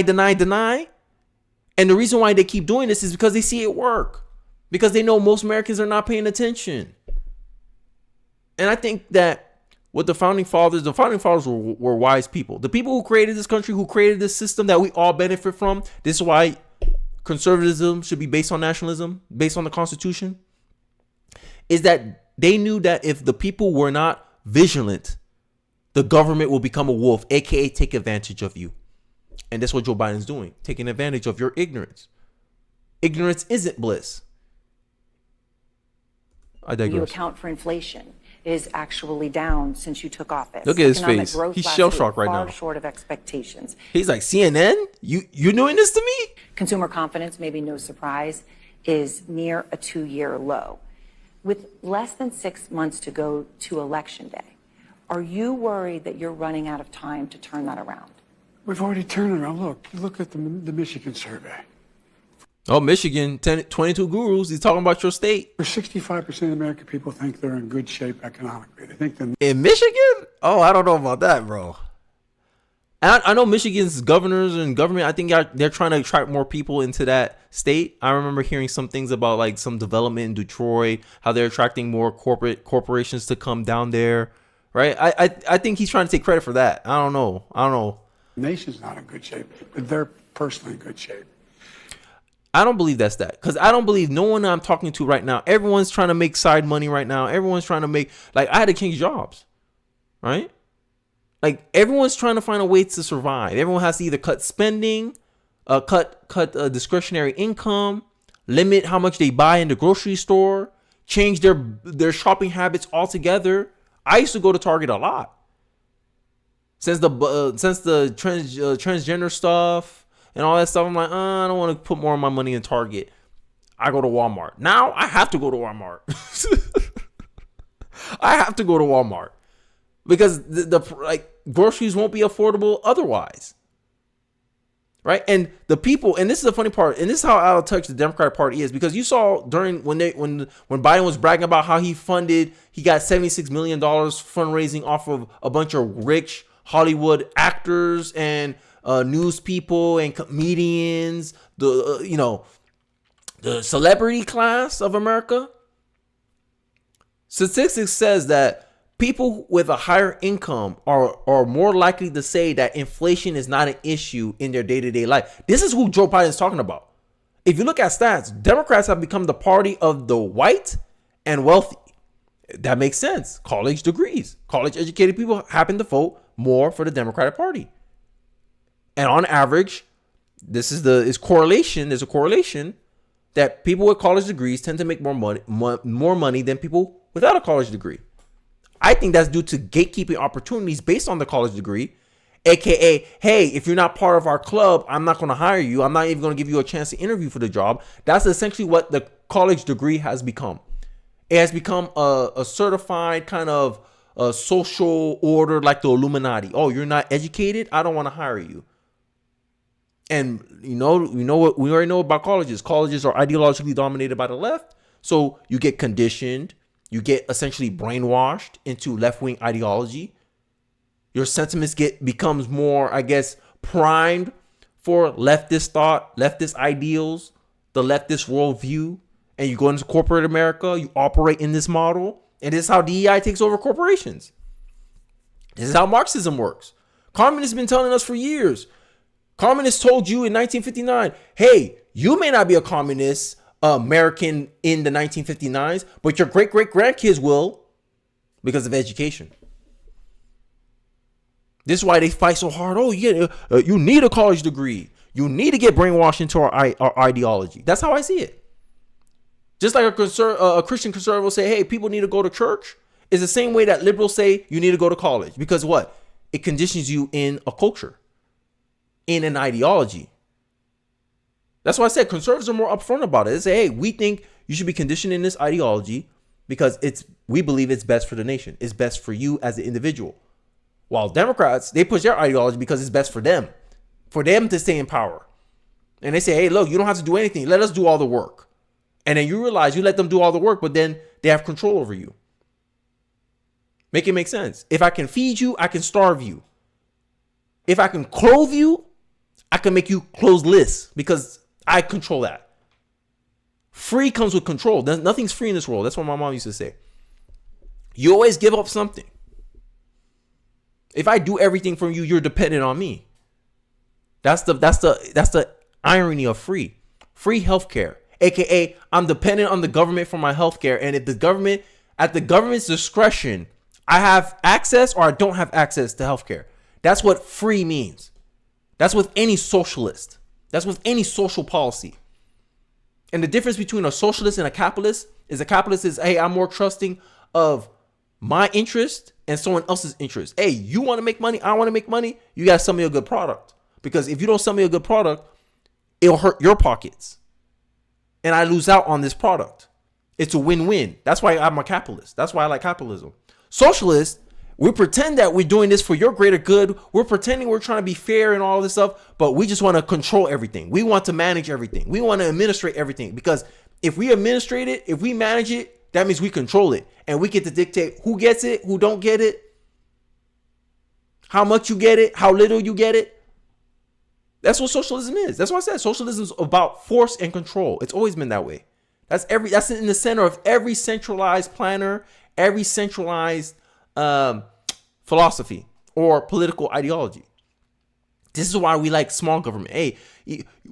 And the reason why they keep doing this is because they see it work. Because they know most Americans are not paying attention. And I think that what the founding fathers were wise people. The people who created this country, who created this system that we all benefit from. This is why conservatism should be based on nationalism, based on the Constitution. Is that they knew that if the people were not vigilant, the government will become a wolf, aka take advantage of you. And that's what Joe Biden's doing, taking advantage of your ignorance. Ignorance isn't bliss. I digress. You account for inflation is actually down since you took office. Look at his face. He's shell shocked right now. Far short of expectations. He's like, CNN? You doing this to me? Consumer confidence, maybe no surprise, is near a 2-year low. With less than 6 months to go to Election Day, are you worried that you're running out of time to turn that around? We've already turned it around. Look at the Michigan survey. Oh, Michigan, 22 gurus. He's talking about your state. 65% of American people think they're in good shape economically. They think they're in Michigan? Oh, I don't know about that, bro. I know Michigan's governors and government, I think they're trying to attract more people into that state. I remember hearing some things about like some development in Detroit, how they're attracting more corporations to come down there, right? I think he's trying to take credit for that. I don't know. The nation's not in good shape, but they're personally in good shape. I don't believe that's that. Because I don't believe no one I'm talking to right now, everyone's trying to make side money right now. Everyone's trying to make, like, I had to change jobs, right? Like, everyone's trying to find a way to survive. Everyone has to either cut spending, cut discretionary income, limit how much they buy in the grocery store, change their shopping habits altogether. I used to go to Target a lot. Since the transgender stuff and all that stuff, I'm like, I don't want to put more of my money in Target. I go to Walmart. Now I have to go to Walmart. I have to go to Walmart because the groceries won't be affordable otherwise. Right? And the people, and this is the funny part, and this is how out of touch the Democratic Party is, because you saw during when Biden was bragging about how he got $76 million fundraising off of a bunch of rich Hollywood actors and news people and comedians, the celebrity class of America. Statistics says that people with a higher income are more likely to say that inflation is not an issue in their day-to-day life. This is who Joe Biden is talking about. If you look at stats, Democrats have become the party of the white and wealthy. That makes sense. College degrees. College-educated people happen to vote more for the Democratic Party. And on average, there's a correlation that people with college degrees tend to make more money than people without a college degree. I think that's due to gatekeeping opportunities based on the college degree, aka, hey, if you're not part of our club, I'm not going to hire you. I'm not even going to give you a chance to interview for the job. That's essentially what the college degree has become. It has become a certified kind of a social order like the Illuminati. Oh, you're not educated? I don't want to hire you. And you know what we already know about colleges. Colleges are ideologically dominated by the left. So you get conditioned. You get essentially brainwashed into left-wing ideology. Your sentiments becomes more, I guess, primed for leftist thought, leftist ideals, the leftist worldview. And you go into corporate America, you operate in this model. And this is how DEI takes over corporations. This is how Marxism works. Communists have been telling us for years. Communists told you in 1959, hey, you may not be a communist American in the 1959s, but your great-great-grandkids will because of education. This is why they fight so hard. Oh, you need a college degree. You need to get brainwashed into our ideology. That's how I see it. Just like a Christian conservative will say, hey, people need to go to church. It's the same way that liberals say you need to go to college. Because what? It conditions you in a culture, in an ideology. That's why I said conservatives are more upfront about it. They say, hey, we think you should be conditioned in this ideology because we believe it's best for the nation. It's best for you as an individual. While Democrats, they push their ideology because it's best for them to stay in power. And they say, hey, look, you don't have to do anything. Let us do all the work. And then you realize you let them do all the work, but then they have control over you. Make it make sense. If I can feed you, I can starve you. If I can clothe you, I can make you clothesless because I control that. Free comes with control. Nothing's free in this world. That's what my mom used to say. You always give up something. If I do everything for you, you're dependent on me. That's the irony of free. Free healthcare. AKA, I'm dependent on the government for my healthcare. And if at the government's discretion, I have access or I don't have access to healthcare. That's what free means. That's with any socialist. That's with any social policy. And the difference between a socialist and a capitalist is hey, I'm more trusting of my interest and someone else's interest. Hey, you want to make money? I want to make money. You got to sell me a good product. Because if you don't sell me a good product, it'll hurt your pockets. And I lose out on this product. It's a win-win. That's why I'm a capitalist. That's why I like capitalism. Socialists, we pretend that we're doing this for your greater good. We're pretending we're trying to be fair and all this stuff, but we just want to control everything. We want to manage everything. We want to administrate everything because if we administrate it, if we manage it, that means we control it and we get to dictate who gets it, who don't get it, how much you get it, how little you get it. That's what socialism is. That's why I said socialism is about force and control. It's always been that way. That's in the center of every centralized planner, every centralized philosophy or political ideology. This is why we like small government. Hey,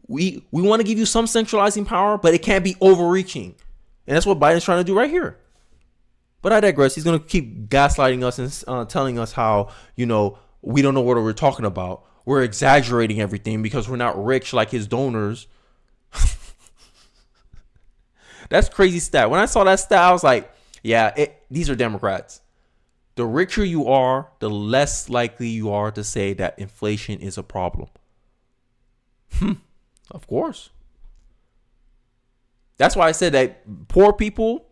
we want to give you some centralizing power, but it can't be overreaching. And that's what Biden's trying to do right here. But I digress. He's going to keep gaslighting us and telling us how, we don't know what we're talking about. We're exaggerating everything because we're not rich like his donors. That's crazy stat. When I saw that stat, I was like, yeah, these are Democrats. The richer you are, the less likely you are to say that inflation is a problem. Of course. That's why I said that poor people,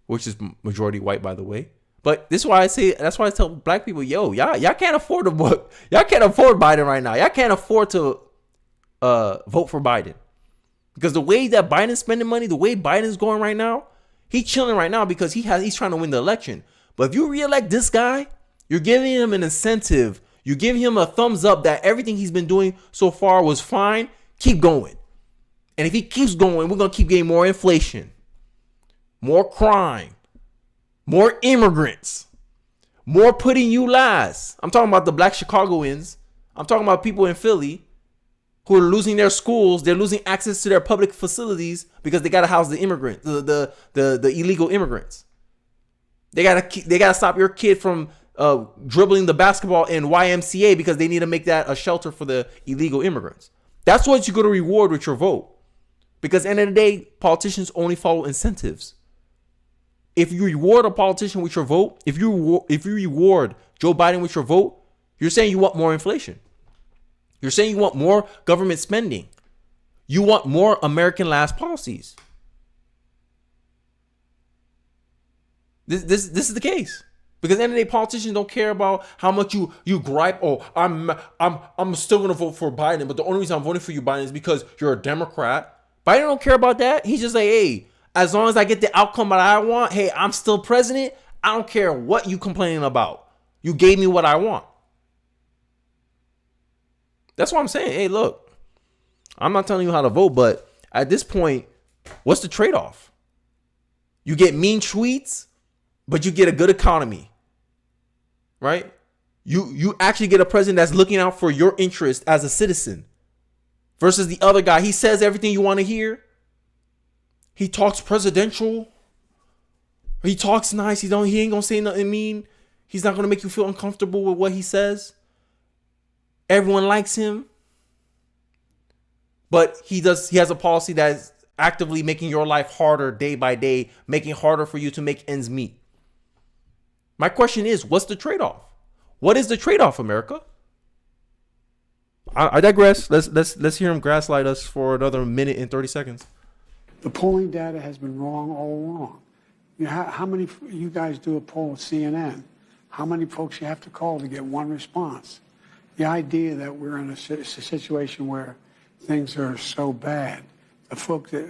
which is majority white, by the way. But this is why that's why I tell black people, y'all can't afford y'all can't afford Biden right now. Y'all can't afford to vote for Biden. Because the way that Biden's spending money, the way Biden's going right now, he's chilling right now because he's trying to win the election. But if you reelect this guy, you're giving him an incentive. You're giving him a thumbs up that everything he's been doing so far was fine. Keep going. And if he keeps going, we're going to keep getting more inflation, more crime, more immigrants, more putting you last. I'm talking about the black Chicagoans. I'm talking about people in Philly who are losing their schools. They're losing access to their public facilities because they got to house the immigrants, the illegal immigrants. They gotta stop your kid from dribbling the basketball in YMCA because they need to make that a shelter for the illegal immigrants. That's what you're gonna reward with your vote. Because at the end of the day, politicians only follow incentives. If you reward a politician with your vote, if you reward Joe Biden with your vote, you're saying you want more inflation. You're saying you want more government spending. You want more American last policies. This is the case. Because at the end of the day, politicians don't care about how much you gripe. Oh, I'm still gonna vote for Biden, but the only reason I'm voting for you, Biden, is because you're a Democrat. Biden don't care about that. He's just like, hey, as long as I get the outcome that I want, hey, I'm still president. I don't care what you complaining about. You gave me what I want. That's what I'm saying. Hey, look, I'm not telling you how to vote, but at this point, what's the trade-off? You get mean tweets, but you get a good economy, right? You actually get a president that's looking out for your interest as a citizen versus the other guy. He says everything you want to hear. He talks presidential. He talks nice. He ain't gonna say nothing mean. He's not gonna make you feel uncomfortable with what he says. Everyone likes him. But he has a policy that's actively making your life harder day by day, making it harder for you to make ends meet. My question is, what's the trade-off? What is the trade-off, America? I digress. Let's hear him gaslight us for another minute and 30 seconds. The polling data has been wrong all along. How many, you guys do a poll with CNN, how many folks you have to call to get one response? The idea that we're in a situation where things are so bad, the folks that,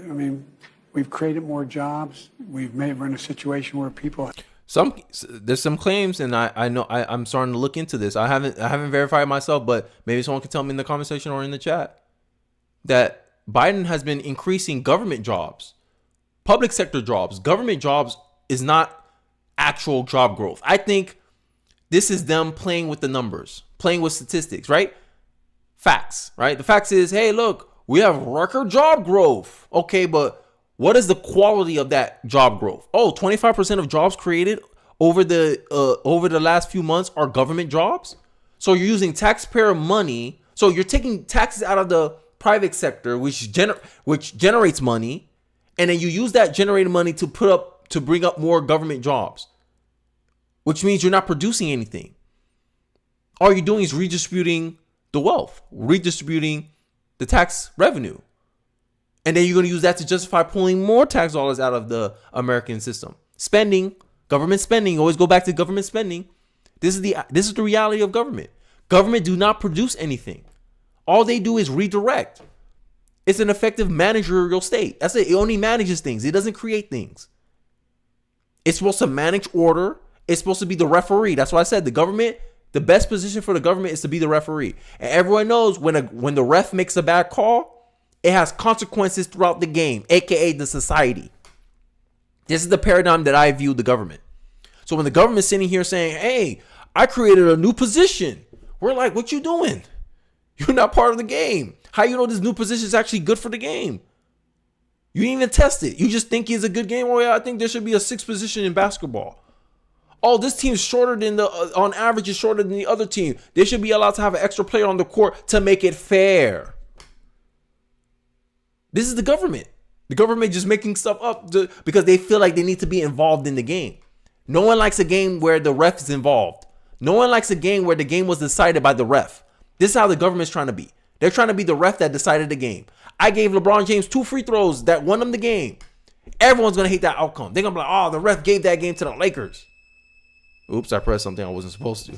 we've created more jobs. We're in a situation where people... There's some claims, and I know I'm starting to look into this. I haven't verified myself, but maybe someone can tell me in the comment section or in the chat that Biden has been increasing government jobs, public sector jobs. Government jobs is not actual job growth. I think this is them playing with the numbers, playing with statistics, right? Facts, right? The facts is, hey, look, we have record job growth. Okay, but what is the quality of that job growth? Oh, 25% of jobs created over the last few months are government jobs. So you're using taxpayer money. So you're taking taxes out of the private sector, which generates money, and then you use that generated money to bring up more government jobs, which means you're not producing anything. All you're doing is redistributing the wealth, redistributing the tax revenue. And then you're going to use that to justify pulling more tax dollars out of the American system. Spending, government spending, always go back to government spending. This is the reality of government. Government do not produce anything. All they do is redirect. It's an effective managerial state. That's it. It only manages things. It doesn't create things. It's supposed to manage order. It's supposed to be the referee. That's why I said the best position for the government is to be the referee. And everyone knows when the ref makes a bad call, it has consequences throughout the game, aka the society. This is the paradigm that I view the government. So when the government's sitting here saying, hey, I created a new position, we're like, what you doing? You're not part of the game. How you know this new position is actually good for the game? You didn't even test it. You just think it's a good game. Oh yeah, I think there should be a 6th position in basketball. Oh, this team's shorter than on average is shorter than the other team. They should be allowed to have an extra player on the court to make it fair. This is the government. The government just making stuff up because they feel like they need to be involved in the game. No one likes a game where the ref is involved. No one likes a game where the game was decided by the ref. This is how the government's trying to be. They're trying to be the ref that decided the game. I gave LeBron James 2 free throws that won him the game. Everyone's going to hate that outcome. They're going to be like, oh, the ref gave that game to the Lakers. Oops, I pressed something I wasn't supposed to.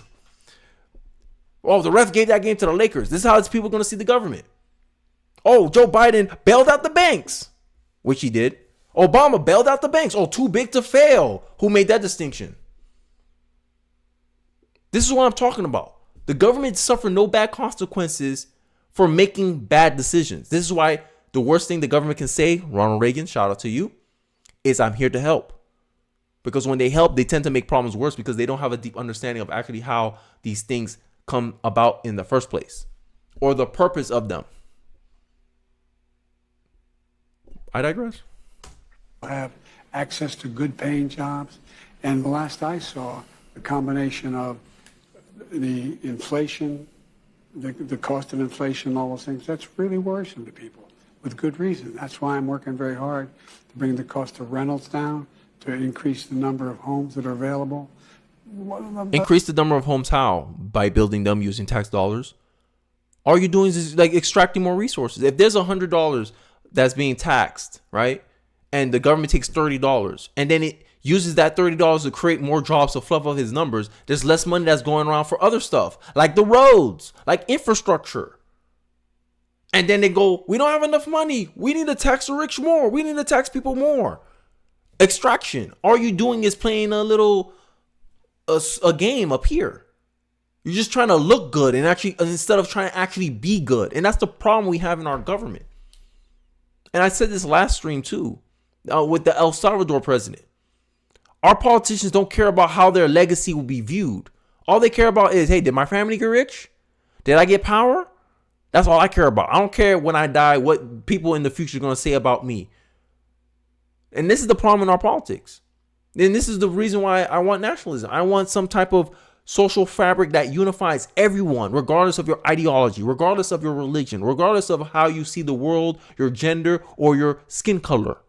Oh, the ref gave that game to the Lakers. This is how people are going to see the government. Oh, Joe Biden bailed out the banks, which he did. Obama bailed out the banks. Oh, too big to fail. Who made that distinction? This is what I'm talking about. The government suffered no bad consequences for making bad decisions. This is why the worst thing the government can say, Ronald Reagan, shout out to you, is I'm here to help. Because when they help, they tend to make problems worse because they don't have a deep understanding of actually how these things come about in the first place or the purpose of them. I digress. Have access to good paying jobs. And the last I saw, the combination of the inflation, the cost of inflation, all those things, that's really worrisome to people with good reason. That's why I'm working very hard to bring the cost of rentals down, to increase the number of homes that are available. Increase the number of homes how? By building them using tax dollars? All you're doing is like extracting more resources. If there's $100 that's being taxed, right? And the government takes $30 and then it uses that $30 to create more jobs to fluff up his numbers, there's less money that's going around for other stuff, like the roads, like infrastructure. And then they go, we don't have enough money. We need to tax the rich more. We need to tax people more. Extraction. All you're doing is playing a game up here. You're just trying to look good and actually instead of trying to actually be good. And that's the problem we have in our government. And I said this last stream too, with the El Salvador president. Our politicians don't care about how their legacy will be viewed. All they care about is, hey, did my family get rich? Did I get power? That's all I care about. I don't care when I die what people in the future are going to say about me. And this is the problem in our politics. And this is the reason why I want nationalism. I want some type of social fabric that unifies everyone, regardless of your ideology, regardless of your religion, regardless of how you see the world, your gender, or your skin color.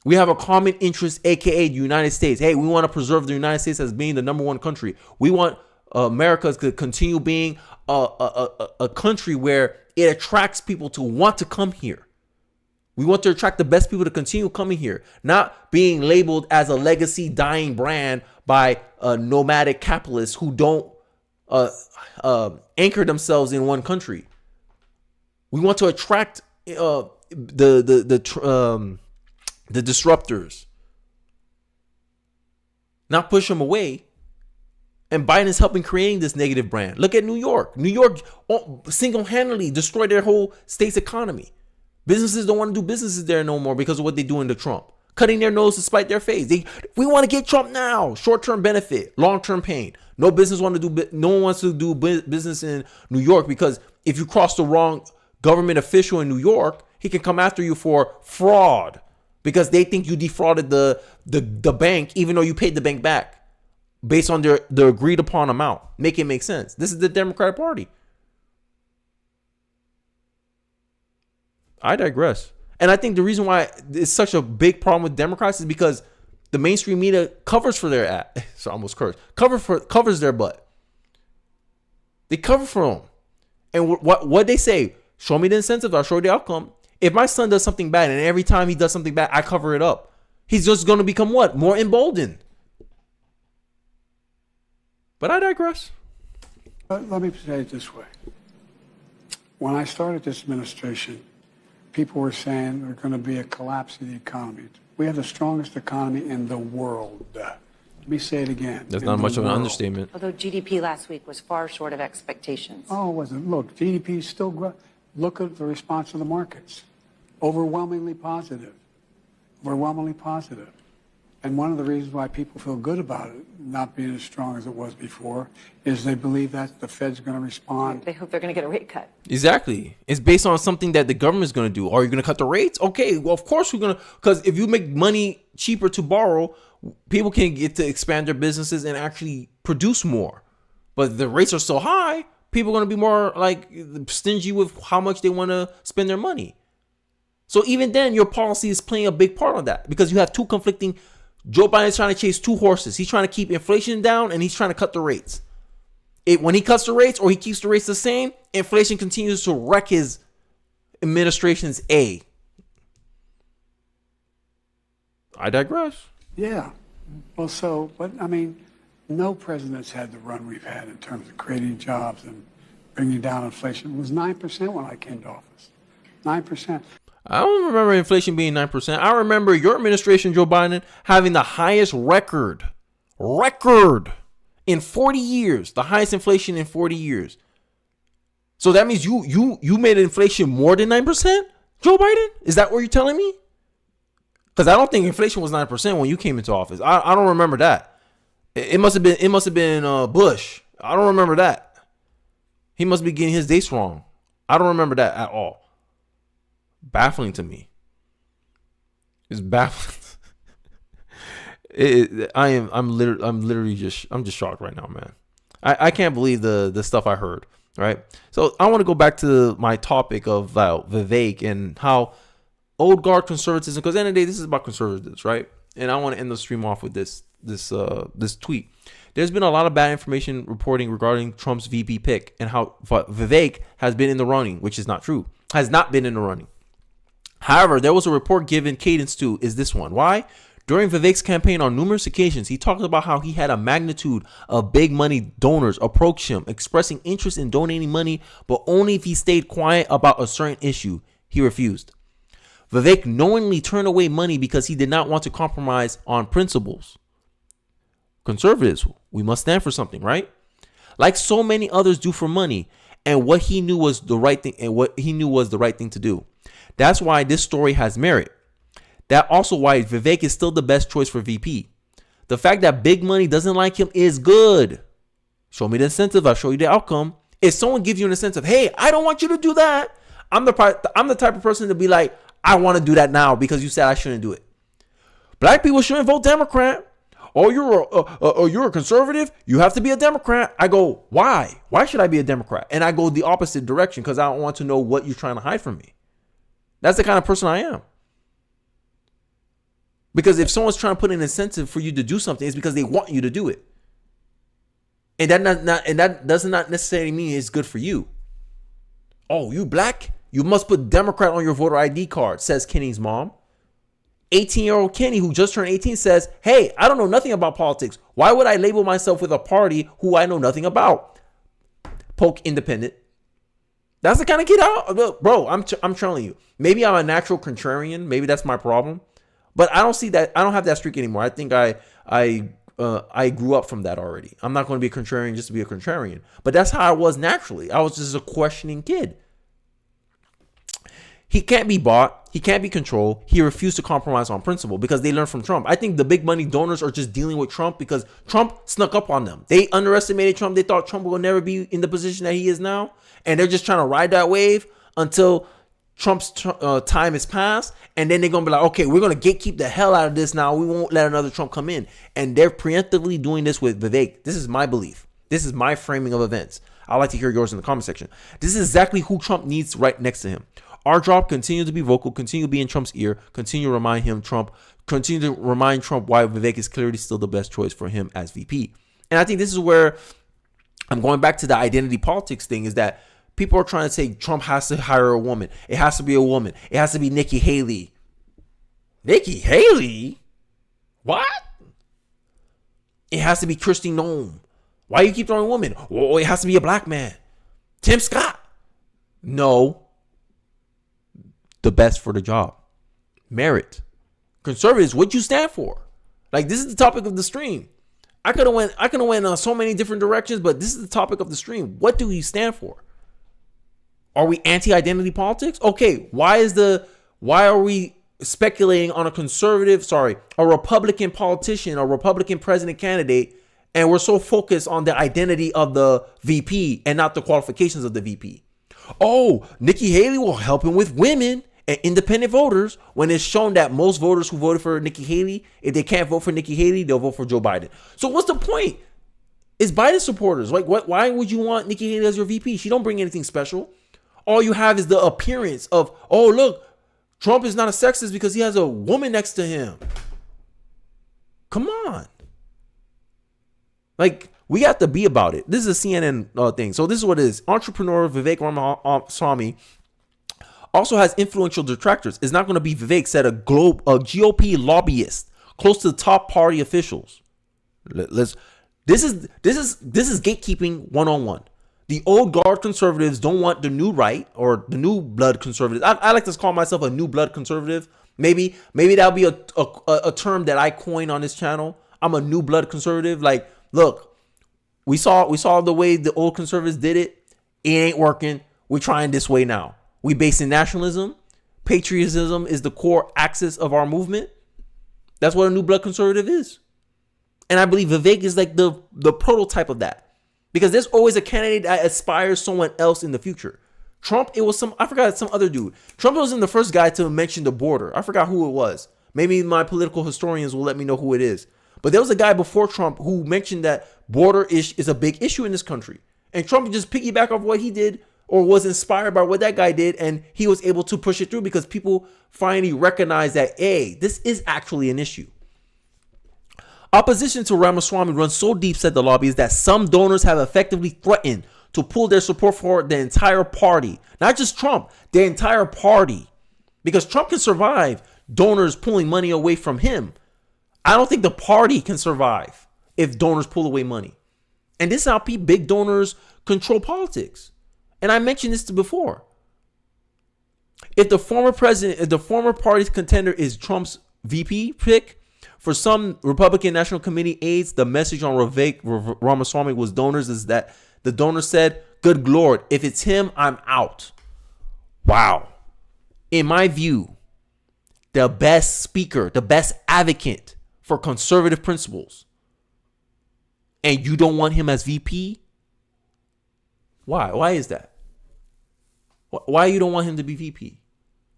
We have a common interest, aka the United States. Hey, we want to preserve the United States as being the #1 country. We want America to continue being a country where it attracts people to want to come here. We want to attract the best people to continue coming here, not being labeled as a legacy dying brand by nomadic capitalists who don't anchor themselves in one country. We want to attract the disruptors, not push them away. And Biden is helping creating this negative brand. Look at New York. New York single-handedly destroyed their whole state's economy. Businesses don't want to do businesses there no more because of what they do under Trump. Cutting their nose to spite their face. We want to get Trump now. Short-term benefit, long-term pain. No one wants to do business in New York because if you cross the wrong government official in New York, he can come after you for fraud because they think you defrauded the bank even though you paid the bank back based on the agreed upon amount. Make it make sense. This is the Democratic Party. I digress. And I think the reason why it's such a big problem with Democrats is because the mainstream media covers for their ass. So I almost cursed. Covers their butt. They cover for them. And what they say, show me the incentives, I'll show you the outcome. If my son does something bad and every time he does something bad, I cover it up, he's just going to become what? More emboldened. But I digress. Let me say it this way. When I started this administration, people were saying there's going to be a collapse of the economy. We have the strongest economy in the world. Let me say it again. That's not much of an understatement. Although GDP last week was far short of expectations. Oh, it wasn't. Look, GDP is still growing. Look at the response of the markets. Overwhelmingly positive. Overwhelmingly positive. And one of the reasons why people feel good about it not being as strong as it was before is they believe that the Fed's going to respond. They hope they're going to get a rate cut. Exactly. It's based on something that the government's going to do. Are you going to cut the rates? Okay, well, of course we're going to, because if you make money cheaper to borrow, people can get to expand their businesses and actually produce more. But the rates are so high, people are going to be more like stingy with how much they want to spend their money. So even then, your policy is playing a big part on that because you have two conflicting. Joe Biden's trying to chase two horses. He's trying to keep inflation down and he's trying to cut the rates. When he cuts the rates or he keeps the rates the same, inflation continues to wreck his administration's A. I digress. Yeah. Well, so, but I mean, no president's had the run we've had in terms of creating jobs and bringing down inflation. It was 9% when I came to office. 9%. I don't remember inflation being 9%. I remember your administration, Joe Biden, having the highest record in 40 years, the highest inflation in 40 years. So that means you made inflation more than 9%, Joe Biden? Is that what you're telling me? Because I don't think inflation was 9% when you came into office. I don't remember that. It must have been Bush. I don't remember that. He must be getting his dates wrong. I don't remember that at all. Baffling to me. It's baffling. I'm just shocked right now, man. I can't believe the stuff I heard. Right. So I want to go back to my topic of Vivek and how old guard conservatism, because at the end of the day, this is about conservatives, right? And I want to end the stream off with this tweet. There's been a lot of bad information reporting regarding Trump's VP pick and how Vivek has been in the running, which is not true. Has not been in the running. However, there was a report given cadence to is this one. Why? During Vivek's campaign on numerous occasions, he talked about how he had a magnitude of big money donors approach him, expressing interest in donating money, but only if he stayed quiet about a certain issue. He refused. Vivek knowingly turned away money because he did not want to compromise on principles. Conservatives, we must stand for something, right? Like so many others do for money, and what he knew was the right thing, to do. That's why this story has merit. That's also why Vivek is still the best choice for VP. The fact that big money doesn't like him is good. Show me the incentive, I'll show you the outcome. If someone gives you an incentive, hey, I don't want you to do that. I'm the type of person to be like, I want to do that now because you said I shouldn't do it. Black people shouldn't vote Democrat. Oh, you're a conservative. You have to be a Democrat. I go, why? Why should I be a Democrat? And I go the opposite direction because I don't want to know what you're trying to hide from me. That's the kind of person I am. Because if someone's trying to put an incentive for you to do something, it's because they want you to do it. And that does not necessarily mean it's good for you. Oh, you black? You must put Democrat on your voter ID card, says Kenny's mom. 18-year-old Kenny, who just turned 18, says, hey, I don't know nothing about politics. Why would I label myself with a party who I know nothing about? Poke independent. That's the kind of kid bro, I'm telling you. Maybe I'm a natural contrarian. Maybe that's my problem. But I don't see that. I don't have that streak anymore. I think I grew up from that already. I'm not going to be a contrarian just to be a contrarian. But that's how I was naturally. I was just a questioning kid. He can't be bought. He can't be controlled. He refused to compromise on principle because they learned from Trump. I think the big money donors are just dealing with Trump because Trump snuck up on them. They underestimated Trump. They thought Trump will never be in the position that he is now. And they're just trying to ride that wave until Trump's time has passed. And then they're going to be like, okay, we're going to gatekeep the hell out of this now. We won't let another Trump come in. And they're preemptively doing this with Vivek. This is my belief. This is my framing of events. I'd like to hear yours in the comment section. This is exactly who Trump needs right next to him. Our job, continue to be vocal, continue to be in Trump's ear, continue to remind Trump why Vivek is clearly still the best choice for him as VP. And I think this is where I'm going back to the identity politics thing, is that people are trying to say Trump has to hire a woman. It has to be a woman. It has to be Nikki Haley. Nikki Haley? What? It has to be Kristi Noem. Why do you keep throwing women? Oh, it has to be a black man. Tim Scott. No. The best for the job. Merit. Conservatives, what you stand for? Like, this is the topic of the stream. I could have went so many different directions, but this is the topic of the stream. What do you stand for? Are we anti-identity politics? Okay, why are we speculating on a Republican politician, a Republican president candidate, and we're so focused on the identity of the VP and not the qualifications of the VP. Oh, Nikki Haley will help him with women and independent voters, when it's shown that most voters who voted for Nikki Haley, if they can't vote for Nikki Haley, they'll vote for Joe Biden. So what's the point? It's Biden supporters. Like, why would you want Nikki Haley as your VP? She don't bring anything special. All you have is the appearance of, oh, look, Trump is not a sexist because he has a woman next to him. Come on. Like, we have to be about it. This is a CNN thing. So this is what it is. Entrepreneur Vivek Ramaswamy also has influential detractors. It's not going to be Vivek, said a GOP lobbyist close to the top party officials. This is gatekeeping 101. The old guard conservatives don't want the new right or the new blood conservatives. I like to call myself a new blood conservative. Maybe that'll be a term that I coin on this channel. I'm a new blood conservative. Like, look, we saw the way the old conservatives did it. It ain't working. We're trying this way now. We base in nationalism. Patriotism is the core axis of our movement. That's what a new blood conservative is. And I believe Vivek is like the prototype of that. Because there's always a candidate that aspires someone else in the future. Trump, it was some other dude. Trump wasn't the first guy to mention the border. I forgot who it was. Maybe my political historians will let me know who it is. But there was a guy before Trump who mentioned that border is a big issue in this country. And Trump just piggyback off what he did or was inspired by what that guy did. And he was able to push it through because people finally recognized that, hey, this is actually an issue. Opposition to Ramaswamy runs so deep, said the lobbyist, that some donors have effectively threatened to pull their support for the entire party. Not just Trump, the entire party. Because Trump can survive donors pulling money away from him. I don't think the party can survive if donors pull away money. And this is how big donors control politics. And I mentioned this before. If the former party's contender is Trump's VP pick, for some Republican National Committee aides, the message on Vivek Ramaswamy was donors is that the donor said, good Lord, if it's him, I'm out. Wow. In my view, the best speaker, the best advocate for conservative principles, and you don't want him as VP? Why? Why is that? Why you don't want him to be VP?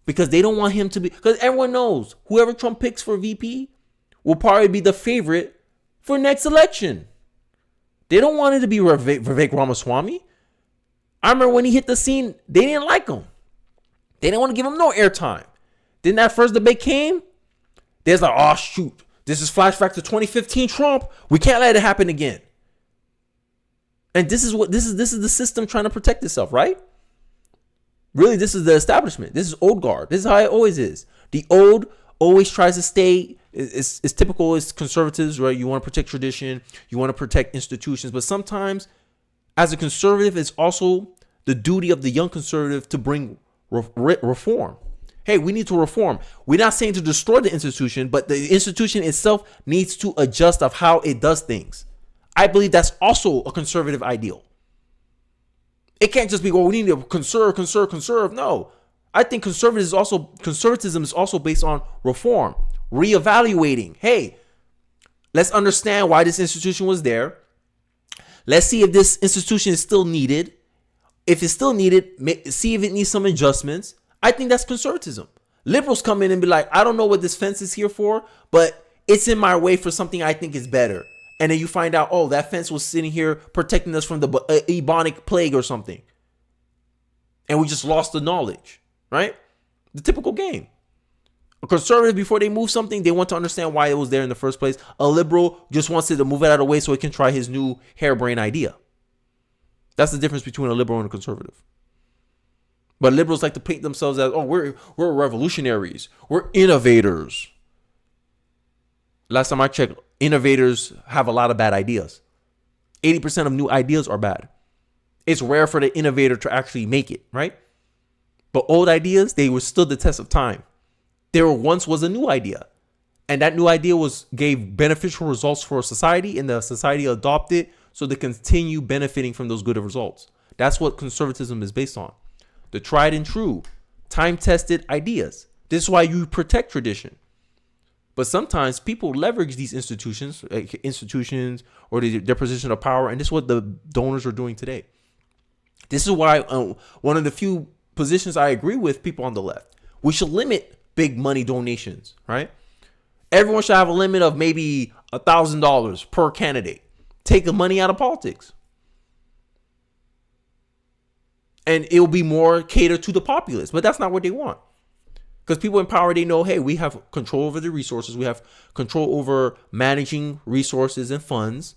Because they don't want him to be, because everyone knows whoever Trump picks for VP will probably be the favorite for next election. They don't want it to be Vivek Ramaswamy. I remember when he hit the scene, they didn't like him. They didn't want to give him no airtime. Then that first debate came, there's like, oh shoot, this is flashback to 2015 Trump. We can't let it happen again. And this is the system trying to protect itself, right? Really, this is the establishment. This is old guard. This is how it always is. The old always tries to stay. It's typical as conservatives, right? You want to protect tradition. You want to protect institutions. But sometimes, as a conservative, it's also the duty of the young conservative to bring reform. Hey, we need to reform. We're not saying to destroy the institution, but the institution itself needs to adjust of how it does things. I believe that's also a conservative ideal. It can't just be, well, we need to conserve. No, I think conservatism is also based on reform, reevaluating. Hey, let's understand why this institution was there. Let's see if this institution is still needed. If it's still needed, see if it needs some adjustments. I think that's conservatism. Liberals come in and be like, I don't know what this fence is here for, but it's in my way for something I think is better. And then you find out, oh, that fence was sitting here protecting us from the Ebonic plague or something. And we just lost the knowledge, right? The typical game. A conservative, before they move something, they want to understand why it was there in the first place. A liberal just wants it to move it out of the way so he can try his new harebrained idea. That's the difference between a liberal and a conservative. But liberals like to paint themselves as, oh, we're revolutionaries. We're innovators. Last time I checked, innovators have a lot of bad ideas. 80% of new ideas are bad. It's rare for the innovator to actually make it, right? But old ideas, they withstood the test of time. There once was a new idea. And that new idea gave beneficial results for society, and the society adopted it so they continue benefiting from those good results. That's what conservatism is based on. The tried and true, time-tested ideas. This is why you protect tradition. But sometimes people leverage these institutions or their position of power, and this is what the donors are doing today. This is why one of the few positions I agree with people on the left. We should limit big money donations, right? Everyone should have a limit of maybe $1,000 per candidate. Take the money out of politics. And it will be more catered to the populace. But that's not what they want. Because people in power, they know, hey, we have control over the resources. We have control over managing resources and funds.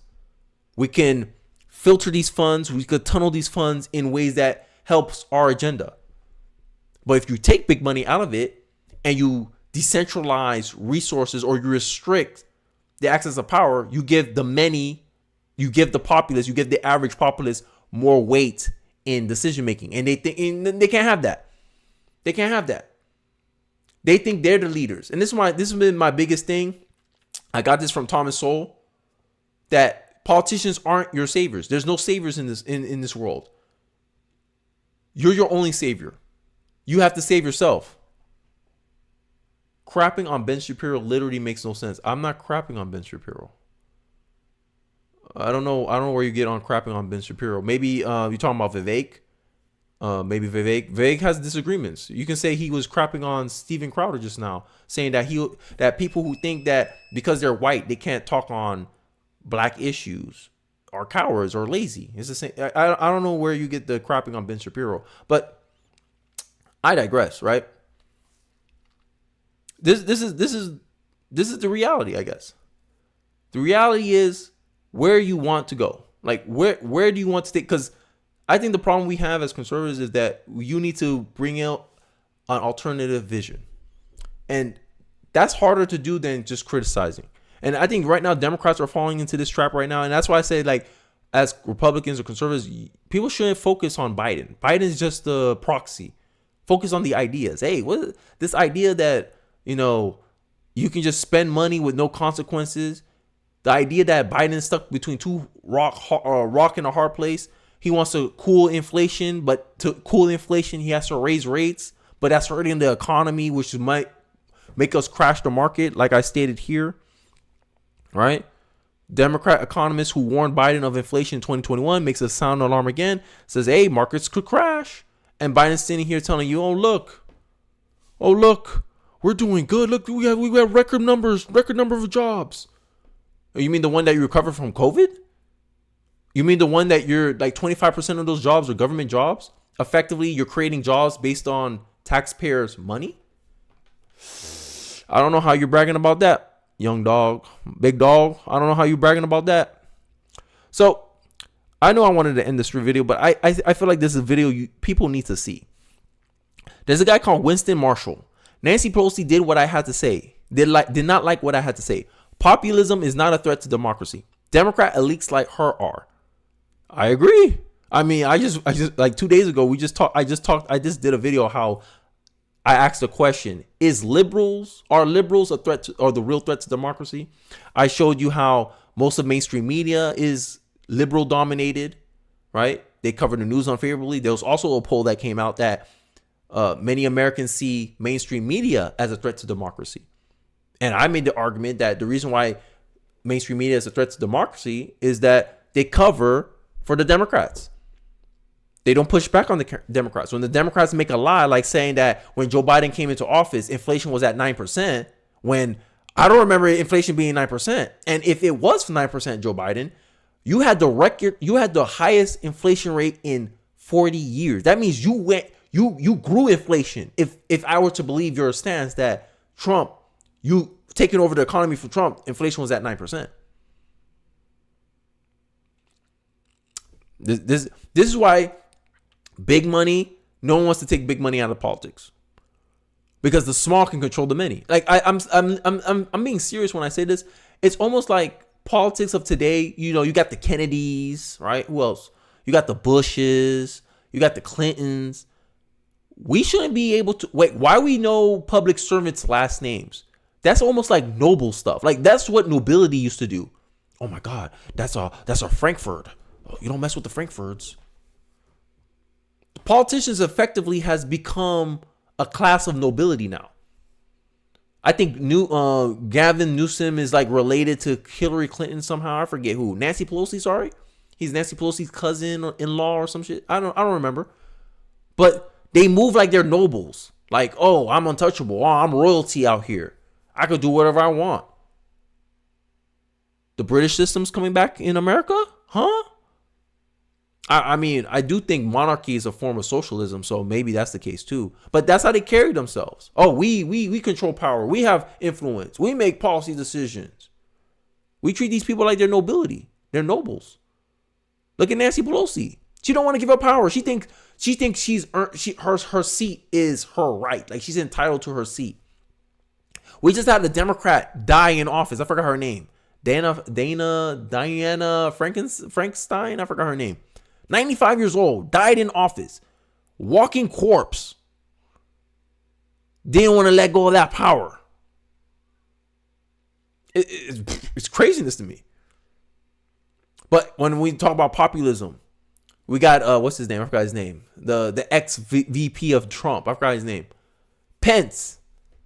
We can filter these funds. We could tunnel these funds in ways that helps our agenda. But if you take big money out of it and you decentralize resources or you restrict the access of power, you give the many, you give the populace, you give the average populace more weight in decision making. And they think they can't have that. They can't have that. They think they're the leaders. And this has been my biggest thing. I got this from Thomas Sowell, that politicians aren't your saviors. There's no saviors in this world. You're your only savior. You have to save yourself. Crapping on Ben Shapiro literally makes no sense. I'm not crapping on Ben Shapiro. I don't know where you get on crapping on Ben Shapiro. Maybe you're talking about Vivek. Maybe Vivek has disagreements. You can say he was crapping on Steven Crowder just now, saying that people who think that because they're white they can't talk on black issues are cowards or lazy. It's the same. I don't know where you get the crapping on Ben Shapiro, but I digress. Right? This is the reality, I guess. The reality is where you want to go. Like where do you want to stay? Because I think the problem we have as conservatives is that you need to bring out an alternative vision. And that's harder to do than just criticizing. And I think right now Democrats are falling into this trap right now. And that's why I say, like, as Republicans or conservatives, people shouldn't focus on Biden. Biden is just the proxy. Focus on the ideas. Hey, what this idea that, you can just spend money with no consequences. The idea that Biden is stuck between two rock and a hard place. He wants to cool inflation, but to cool inflation, he has to raise rates. But that's hurting the economy, which might make us crash the market, like I stated here. Right? Democrat economists who warned Biden of inflation in 2021 makes a sound alarm again. Says, hey, markets could crash. And Biden's sitting here telling you, oh, look, we're doing good. Look, we have record number of jobs. You mean the one that you recovered from COVID? You mean the one that you're like 25% of those jobs are government jobs? Effectively, you're creating jobs based on taxpayers' money? I don't know how you're bragging about that, young dog, big dog. I don't know how you're bragging about that. So I know I wanted to end this video, but I feel like this is a video people need to see. There's a guy called Winston Marshall. Nancy Pelosi did what I had to say. Did not like what I had to say. Populism is not a threat to democracy. Democrat elites like her are. I agree. I mean, I just like 2 days ago, I just did a video how I asked the question, are liberals a threat to, or the real threat to democracy? I showed you how most of mainstream media is liberal dominated, right? They cover the news unfavorably. There was also a poll that came out that many Americans see mainstream media as a threat to democracy. And I made the argument that the reason why mainstream media is a threat to democracy is that they cover for the Democrats. They don't push back on the Democrats. When the Democrats make a lie, like saying that when Joe Biden came into office, inflation was at 9%, when I don't remember inflation being 9%. And if it was 9%, Joe Biden, you had the highest inflation rate in 40 years. That means you grew inflation. If I were to believe your stance that Trump, you taking over the economy from Trump, inflation was at 9%. This is why big money, no one wants to take big money out of politics, because the small can control the many. Like I'm being serious when I say this. It's almost like politics of today. You got the Kennedys, right? Who else? You got the Bushes. You got the Clintons. We shouldn't be able to wait. Why we know public servants' last names? That's almost like noble stuff. Like that's what nobility used to do. Oh my God, that's a Frankfurt. You don't mess with the Frankfurts. Politicians effectively has become a class of nobility now. I think Gavin Newsom is like related to Hillary Clinton somehow. I forget who. Nancy Pelosi, sorry. He's Nancy Pelosi's cousin-in-law or some shit. I don't remember. But they move like they're nobles. Like, oh, I'm untouchable. Oh, I'm royalty out here. I could do whatever I want. The British system's coming back in America? Huh? I mean, I do think monarchy is a form of socialism, so maybe that's the case too. But that's how they carry themselves. Oh, we control power. We have influence. We make policy decisions. We treat these people like they're nobility. They're nobles. Look at Nancy Pelosi. She don't want to give up power. She thinks she's earned, her seat is her right. Like she's entitled to her seat. We just had a Democrat die in office. I forgot her name. Diana Frankenstein. I forgot her name. 95 years old, died in office, walking corpse. Didn't want to let go of that power. It's craziness to me. But when we talk about populism, we got what's his name? I forgot his name. The ex VP of Trump. I forgot his name.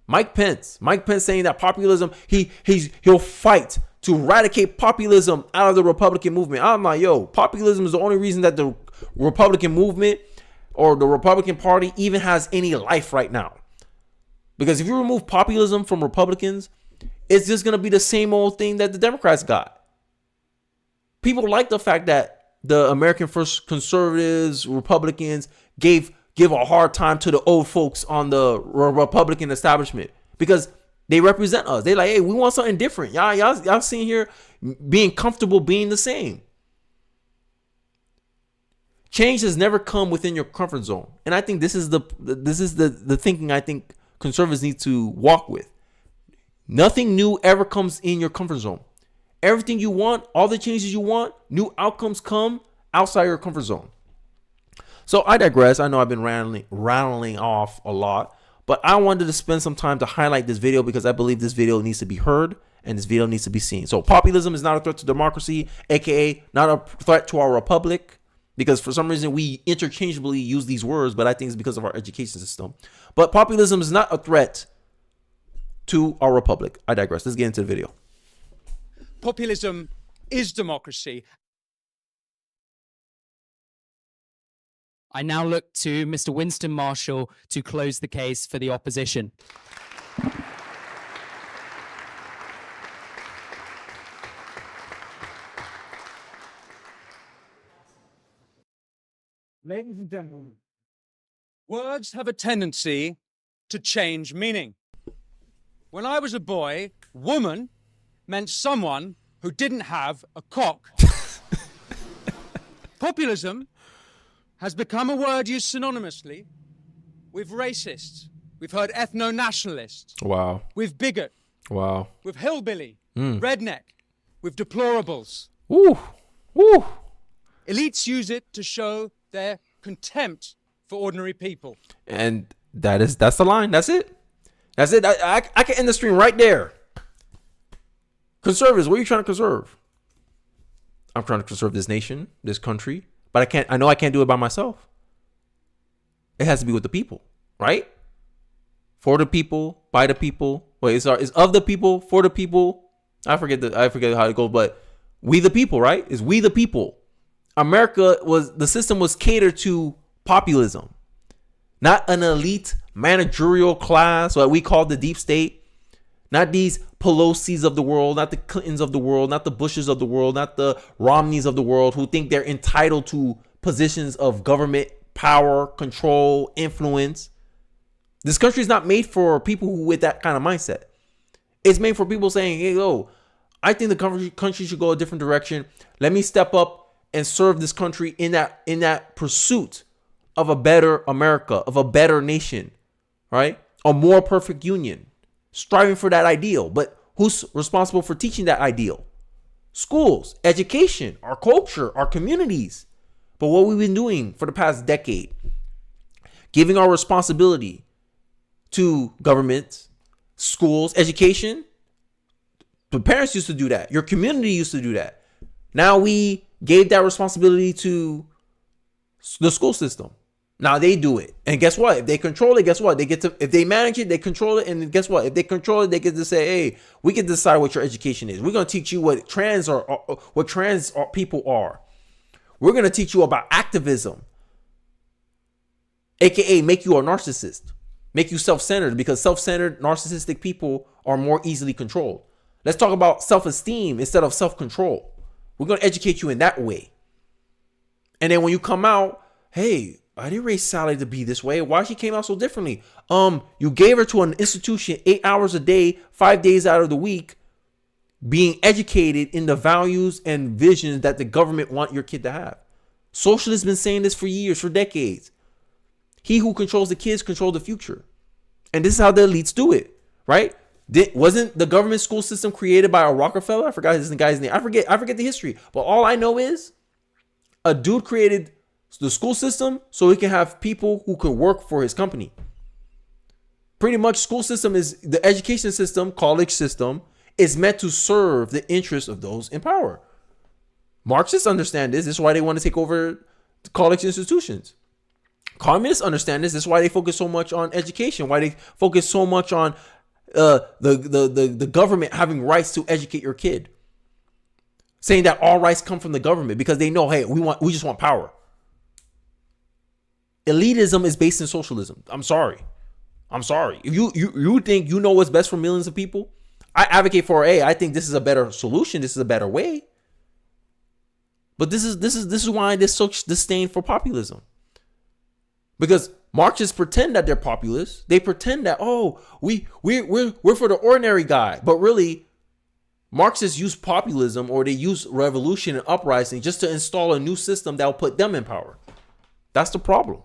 Mike Pence saying that populism, he'll fight to eradicate populism out of the Republican movement. I'm like, yo, populism is the only reason that the Republican movement or the Republican Party even has any life right now. Because if you remove populism from Republicans, it's just going to be the same old thing that the Democrats got. People like the fact that the American First Conservatives, Republicans give a hard time to the old folks on the Republican establishment because they represent us. They like, hey, we want something different. Y'all sitting here being comfortable being the same. Change has never come within your comfort zone. And I think this is the thinking I think conservatives need to walk with. Nothing new ever comes in your comfort zone. Everything you want, all the changes you want, new outcomes come outside your comfort zone. So I digress. I know I've been rattling off a lot. But I wanted to spend some time to highlight this video because I believe this video needs to be heard and this video needs to be seen. So populism is not a threat to democracy, aka not a threat to our republic, because for some reason we interchangeably use these words, but I think it's because of our education system. But populism is not a threat to our republic. I digress. Let's get into the video. Populism is democracy. I now look to Mr. Winston Marshall to close the case for the opposition. Ladies and gentlemen, Words have a tendency to change meaning. When I was a boy, woman meant someone who didn't have a cock. Populism has become a word used synonymously with racists. We've heard ethno-nationalists. Wow. With bigot. Wow. With hillbilly. Redneck. With deplorables. Woo. Woo. Elites use it to show their contempt for ordinary people. And that's the line. That's it. That's it. I can end the stream right there. Conservatives, what are you trying to conserve? I'm trying to conserve this nation, this country. But I know I can't do it by myself. It has to be with the people, right? For the people, by the people. Wait, it's of the people, for the people. I forget how it goes, but we the people, right? It's we the people. The system was catered to populism, not an elite managerial class, what we call the deep state. Not these Pelosi's of the world, not the Clintons of the world, not the Bushes of the world, not the Romneys of the world who think they're entitled to positions of government power, control, influence. This country is not made for people who with that kind of mindset. It's made for people saying, hey, yo, I think the country should go a different direction. Let me step up and serve this country in that pursuit of a better America, of a better nation, right? A more perfect union. Striving for that ideal, but who's responsible for teaching that ideal? Schools, education, our culture, our communities. But what we've been doing for the past decade, giving our responsibility to government, schools, education. The parents used to do that. Your community used to do that. Now we gave that responsibility to the school system. Now they do it. And guess what? If they control it, guess what? They get to, if they manage it, they control it. And guess what? If they control it, they get to say, hey, we can decide what your education is. We're going to teach you what trans people are. We're going to teach you about activism, AKA make you a narcissist, make you self-centered, because self-centered narcissistic people are more easily controlled. Let's talk about self-esteem instead of self-control. We're going to educate you in that way. And then when you come out, hey, I didn't raise Sally to be this way. Why she came out so differently? You gave her to an institution 8 hours a day, 5 days out of the week, being educated in the values and visions that the government want your kid to have. Socialists been saying this for years, for decades. He who controls the kids controls the future. And this is how the elites do it, right? Wasn't the government school system created by a Rockefeller? I forgot his guy's name. I forget the history. But all I know is a dude created the school system so he can have people who can work for his company. Pretty much school system is the education system, college system, is meant to serve the interests of those in power. Marxists understand this. This is why they want to take over the college institutions. Communists understand this. This is why they focus so much on education. Why they focus so much on the government having rights to educate your kid. Saying that all rights come from the government because they know, hey, we just want power. Elitism is based in socialism. I'm sorry. If you think you know what's best for millions of people, I advocate for, hey, I think this is a better solution. This is a better way. But this is why there's such disdain for populism. Because Marxists pretend that they're populists. They pretend that, oh, we're for the ordinary guy. But really, Marxists use populism, or they use revolution and uprising just to install a new system that will put them in power. That's the problem.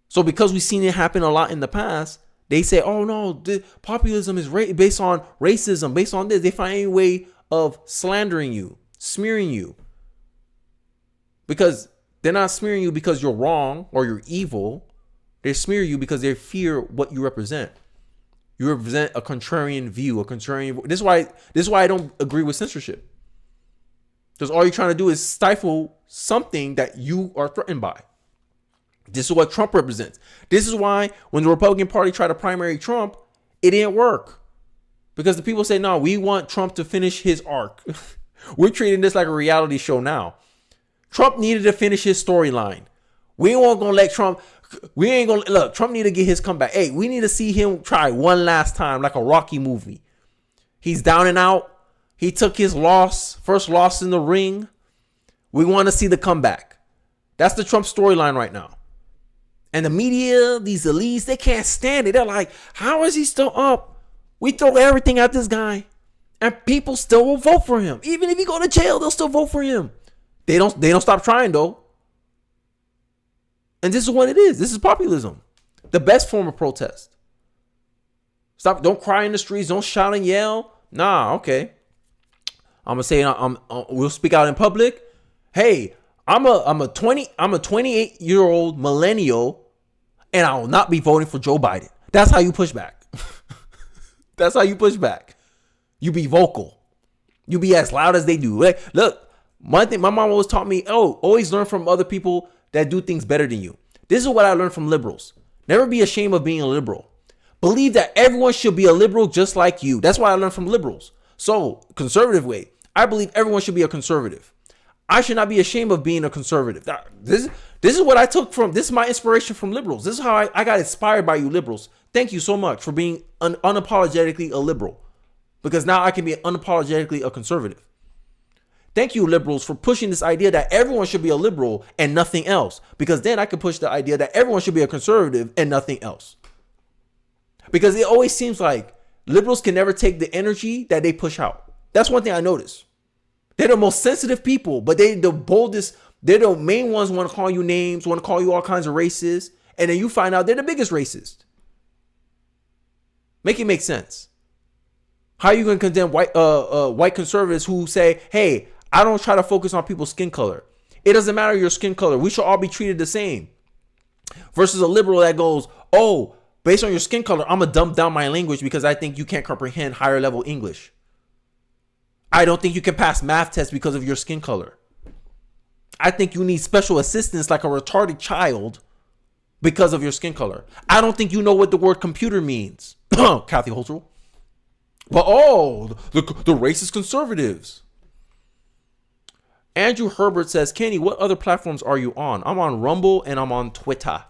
So because we've seen it happen a lot in the past, they say, oh no, populism is based on racism, based on this. They find any way of slandering you, smearing you. Because they're not smearing you because you're wrong or you're evil. They smear you because they fear what you represent. You represent a contrarian view, This is why I don't agree with censorship. Because all you're trying to do is stifle something that you are threatened by. This is what Trump represents. This is why when the Republican Party tried to primary Trump, it didn't work. Because the people say, no, we want Trump to finish his arc. We're treating this like a reality show now. Trump needed to finish his storyline. We ain't gonna let Trump. Look, Trump need to get his comeback. Hey, we need to see him try one last time, like a Rocky movie. He's down and out. He took his first loss in the ring. We want to see the comeback. That's the Trump storyline right now. And the media, these elites, they can't stand it. They're like, how is he still up? We throw everything at this guy, and people still will vote for him. Even if he go to jail, they'll still vote for him. They don't stop trying though. And this is what it is. This is populism. The best form of protest. Don't cry in the streets. Don't shout and yell. Nah, okay. I'm gonna say we'll speak out in public. Hey, I'm a 28-year-old millennial, and I will not be voting for Joe Biden. That's how you push back. That's how you push back. You be vocal. You be as loud as they do. Like, look, one thing my mom always taught me, always learn from other people that do things better than you. This is what I learned from liberals. Never be ashamed of being a liberal. Believe that everyone should be a liberal just like you. That's what I learned from liberals. So, conservative way. I believe everyone should be a conservative. I should not be ashamed of being a conservative. This is what I took from, this is my inspiration from liberals. This is how I got inspired by you liberals. Thank you so much for being unapologetically a liberal. Because now I can be unapologetically a conservative. Thank you, liberals, for pushing this idea that everyone should be a liberal and nothing else. Because then I can push the idea that everyone should be a conservative and nothing else. Because it always seems like liberals can never take the energy that they push out. That's one thing I notice. They're the most sensitive people, but they're the boldest. They're the main ones who want to call you names, want to call you all kinds of racists. And then you find out they're the biggest racist. Make it make sense. How are you going to condemn white conservatives who say, hey, I don't try to focus on people's skin color. It doesn't matter your skin color. We should all be treated the same. Versus a liberal that goes, oh, based on your skin color, I'm going to dumb down my language because I think you can't comprehend higher level English. I don't think you can pass math tests because of your skin color. I think you need special assistance like a retarded child because of your skin color. I don't think you know what the word computer means, Kathy Holter. But the racist conservatives. Andrew Herbert says, Kenny, what other platforms are you on? I'm on Rumble and I'm on Twitter.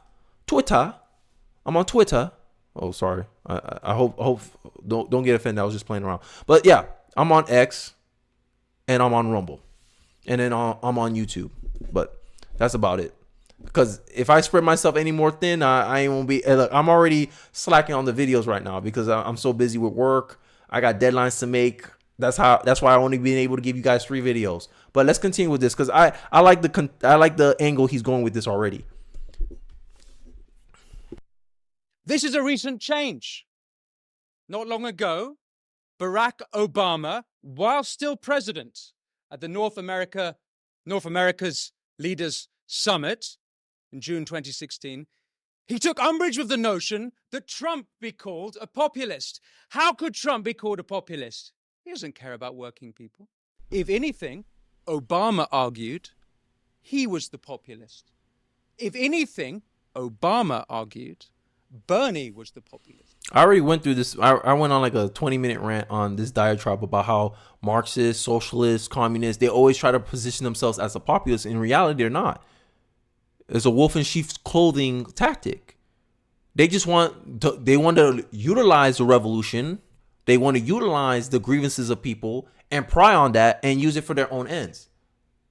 I'm on Twitter. Oh, sorry. I hope don't get offended. I was just playing around. But yeah, I'm on X and I'm on Rumble. And then I'm on YouTube. But that's about it. Because if I spread myself any more thin, I ain't won't be. Look, I'm already slacking on the videos right now because I'm so busy with work. I got deadlines to make. That's why I only been able to give you guys 3 videos. But let's continue with this because I like the angle he's going with this already. This is a recent change. Not long ago, Barack Obama, while still president at the North America's Leaders Summit in June 2016, he took umbrage with the notion that Trump be called a populist. How could Trump be called a populist? He doesn't care about working people. If anything, Obama argued he was the populist. If anything, Obama argued Bernie was the populist. I already went through this. I went on like a 20-minute rant on this diatribe about how Marxists, socialists, communists, they always try to position themselves as a populist. In reality, they're not. It's a wolf in sheep's clothing tactic. They just want to utilize the revolution. They want to utilize the grievances of people and pry on that and use it for their own ends.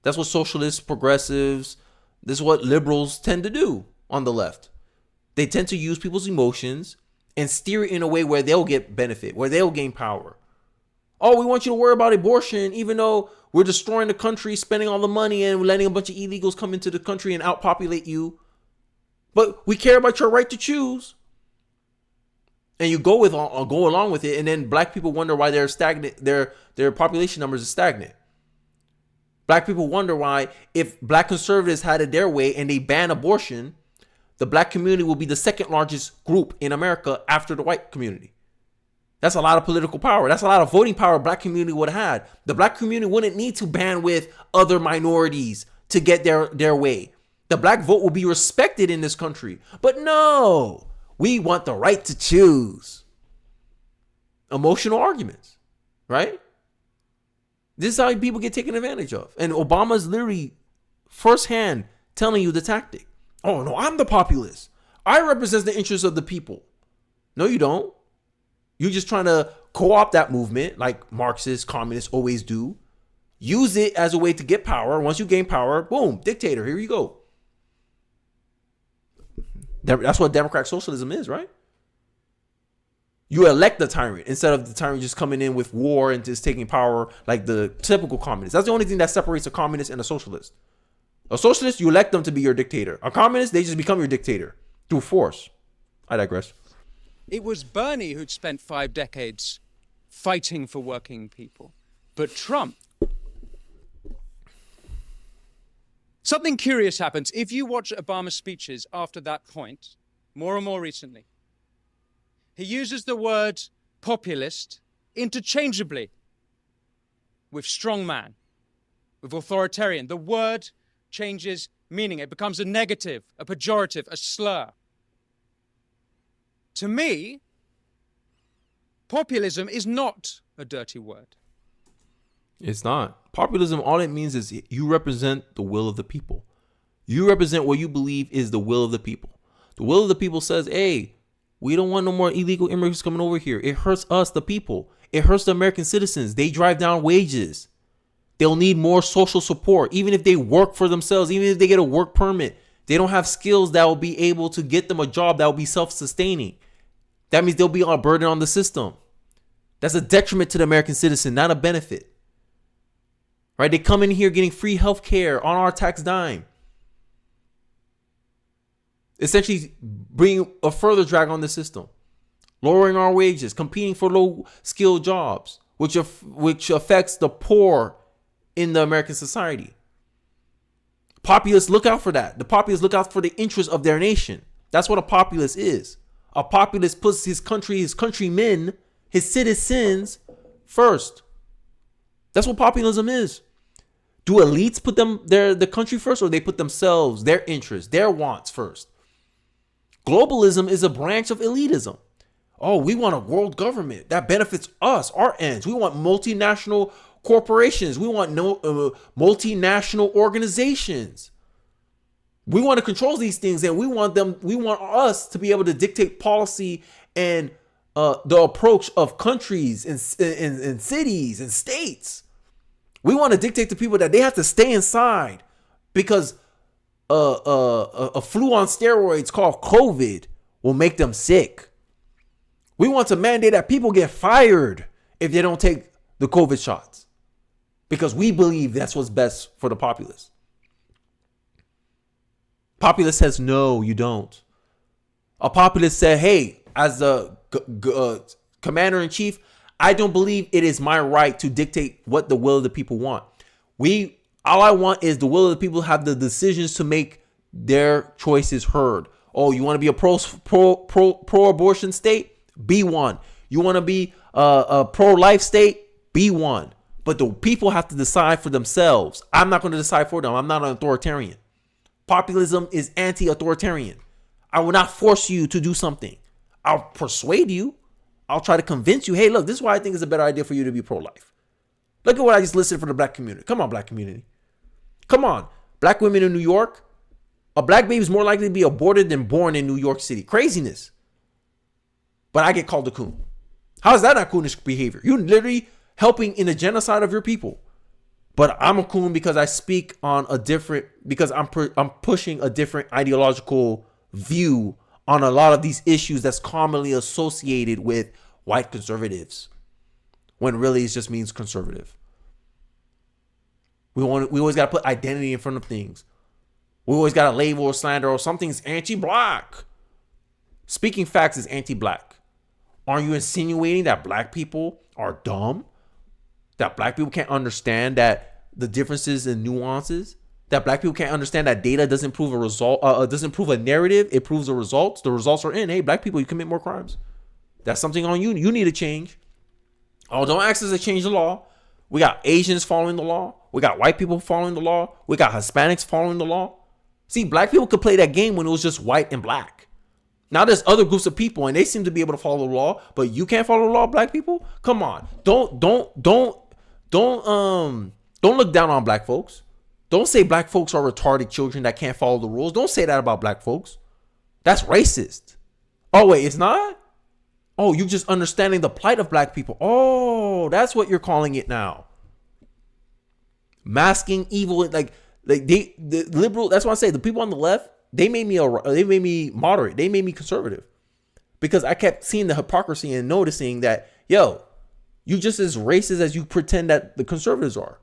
That's what socialists, progressives, this is what liberals tend to do on the left. They tend to use people's emotions and steer it in a way where they'll get benefit, where they'll gain power. Oh, we want you to worry about abortion, even though we're destroying the country, spending all the money and letting a bunch of illegals come into the country and outpopulate you. But we care about your right to choose. And you go along with it, and then black people wonder why they're stagnant. Their population numbers are stagnant. Black people wonder why, if black conservatives had it their way and they ban abortion, the black community will be the second largest group in America after the white community. That's a lot of political power. That's a lot of voting power black community would have had. The black community wouldn't need to band with other minorities to get their way. The black vote will be respected in this country. But no, we want the right to choose. Emotional arguments, right? This is how people get taken advantage of. And Obama's literally firsthand telling you the tactic. Oh, no, I'm the populist. I represent the interests of the people. No, you don't. You're just trying to co-opt that movement like Marxists, communists always do. Use it as a way to get power. Once you gain power, boom, dictator, here you go. That's what democratic socialism is, right? You elect the tyrant instead of the tyrant just coming in with war and just taking power like the typical communist. That's the only thing that separates a communist and a socialist. A socialist, you elect them to be your dictator. A communist, they just become your dictator through force. I digress. It was Bernie who'd spent 5 decades fighting for working people. But Trump. Something curious happens. If you watch Obama's speeches after that point, more and more recently, he uses the word populist interchangeably with strongman, with authoritarian. The word changes meaning. It becomes a negative, a pejorative, a slur. To me, populism is not a dirty word. It's not. Populism, all it means is you represent the will of the people. You represent what you believe is the will of the people. The will of the people says, hey, we don't want no more illegal immigrants coming over here. It hurts us, the people. It hurts the American citizens. They drive down wages. They'll need more social support. Even if they work for themselves, even if they get a work permit, they don't have skills that will be able to get them a job that will be self-sustaining. That means they'll be a burden on the system. That's a detriment to the American citizen, not a benefit. Right? They come in here getting free health care on our tax dime. Essentially bringing a further drag on the system. Lowering our wages, competing for low-skilled jobs, which affects the poor in the American society. Populists look out for that. The populists look out for the interests of their nation. That's what a populist is. A populist puts his country, his countrymen, his citizens first. That's what populism is. Do elites put the country first, or they put themselves, their interests, their wants first? Globalism is a branch of elitism. Oh, we want a world government that benefits us, our ends. We want multinational corporations. We want multinational organizations. We want to control these things, and we want us to be able to dictate policy and the approach of countries and cities and states. We want to dictate to people that they have to stay inside because a flu on steroids called COVID will make them sick. We want to mandate that people get fired if they don't take the COVID shots because we believe that's what's best for the populace. Populace says, no, you don't. A populace said, hey, as the commander-in-chief, I don't believe it is my right to dictate what the will of the people want. All I want is the will of the people to have the decisions to make their choices heard. Oh, you want to be a pro-abortion state? Be one. You want to be a pro-life state? Be one. But the people have to decide for themselves. I'm not going to decide for them. I'm not an authoritarian. Populism is anti-authoritarian. I will not force you to do something. I'll persuade you. I'll try to convince you, hey, look, this is why I think it's a better idea for you to be pro-life. Look at what I just listed for the black community. Come on, black community. Come on. Black women in New York. A black baby is more likely to be aborted than born in New York City. Craziness. But I get called a coon. How is that not coonish behavior? You're literally helping in the genocide of your people. But I'm a coon because I speak on a different, because I'm pushing a different ideological view on a lot of these issues that's commonly associated with white conservatives, when really it just means conservative. We always got to put identity in front of things. We always got to label or slander or something's anti-black. Speaking facts is anti-black. Are you insinuating that black people are dumb? That black people can't understand that the differences and nuances? That black people can't understand that data doesn't prove a result, doesn't prove a narrative, it proves the results. The results are in. Hey, black people, you commit more crimes. That's something on you. You need to change. Oh, don't ask us to change the law. We got Asians following the law. We got white people following the law. We got Hispanics following the law. See, black people could play that game when it was just white and black. Now there's other groups of people and they seem to be able to follow the law, but you can't follow the law, black people? Come on. Don't look down on black folks. Don't say black folks are retarded children that can't follow the rules. Don't say that about black folks. That's racist. Oh, wait, it's not? Oh, you just understanding the plight of black people. Oh, that's what you're calling it now. Masking evil, like the liberal. That's why I say the people on the left, they made me moderate. They made me conservative because I kept seeing the hypocrisy and noticing that, yo, you just as racist as you pretend that the conservatives are.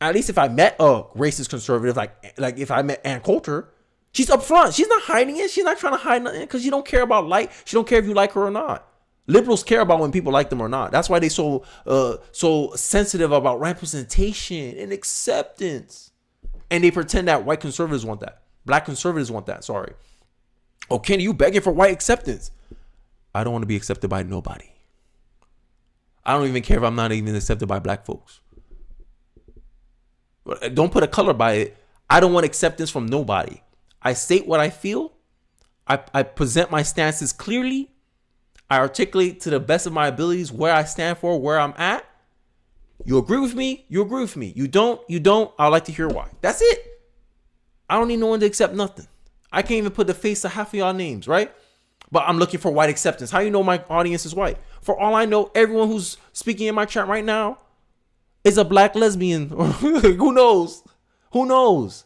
At least if I met a racist conservative, like if I met Ann Coulter, she's upfront. She's not hiding it. She's not trying to hide nothing because she don't care about she don't care if you like her or not. Liberals care about when people like them or not. That's why they so sensitive about representation and acceptance. And they pretend that white conservatives want that. Black conservatives want that. Sorry. Oh, Kenny, you begging for white acceptance? I don't want to be accepted by nobody. I don't even care if I'm not even accepted by black folks. Don't put a color by it. I don't want acceptance from nobody. I state what I feel. I present my stances clearly. I articulate to the best of my abilities where I stand for, where I'm at. You agree with me? You agree with me. You don't? You don't? I'd like to hear why. That's it. I don't need no one to accept nothing. I can't even put the face to half of y'all names, right? But I'm looking for white acceptance. How you know my audience is white? For all I know, everyone who's speaking in my chat right now is a black lesbian. Who knows? Who knows?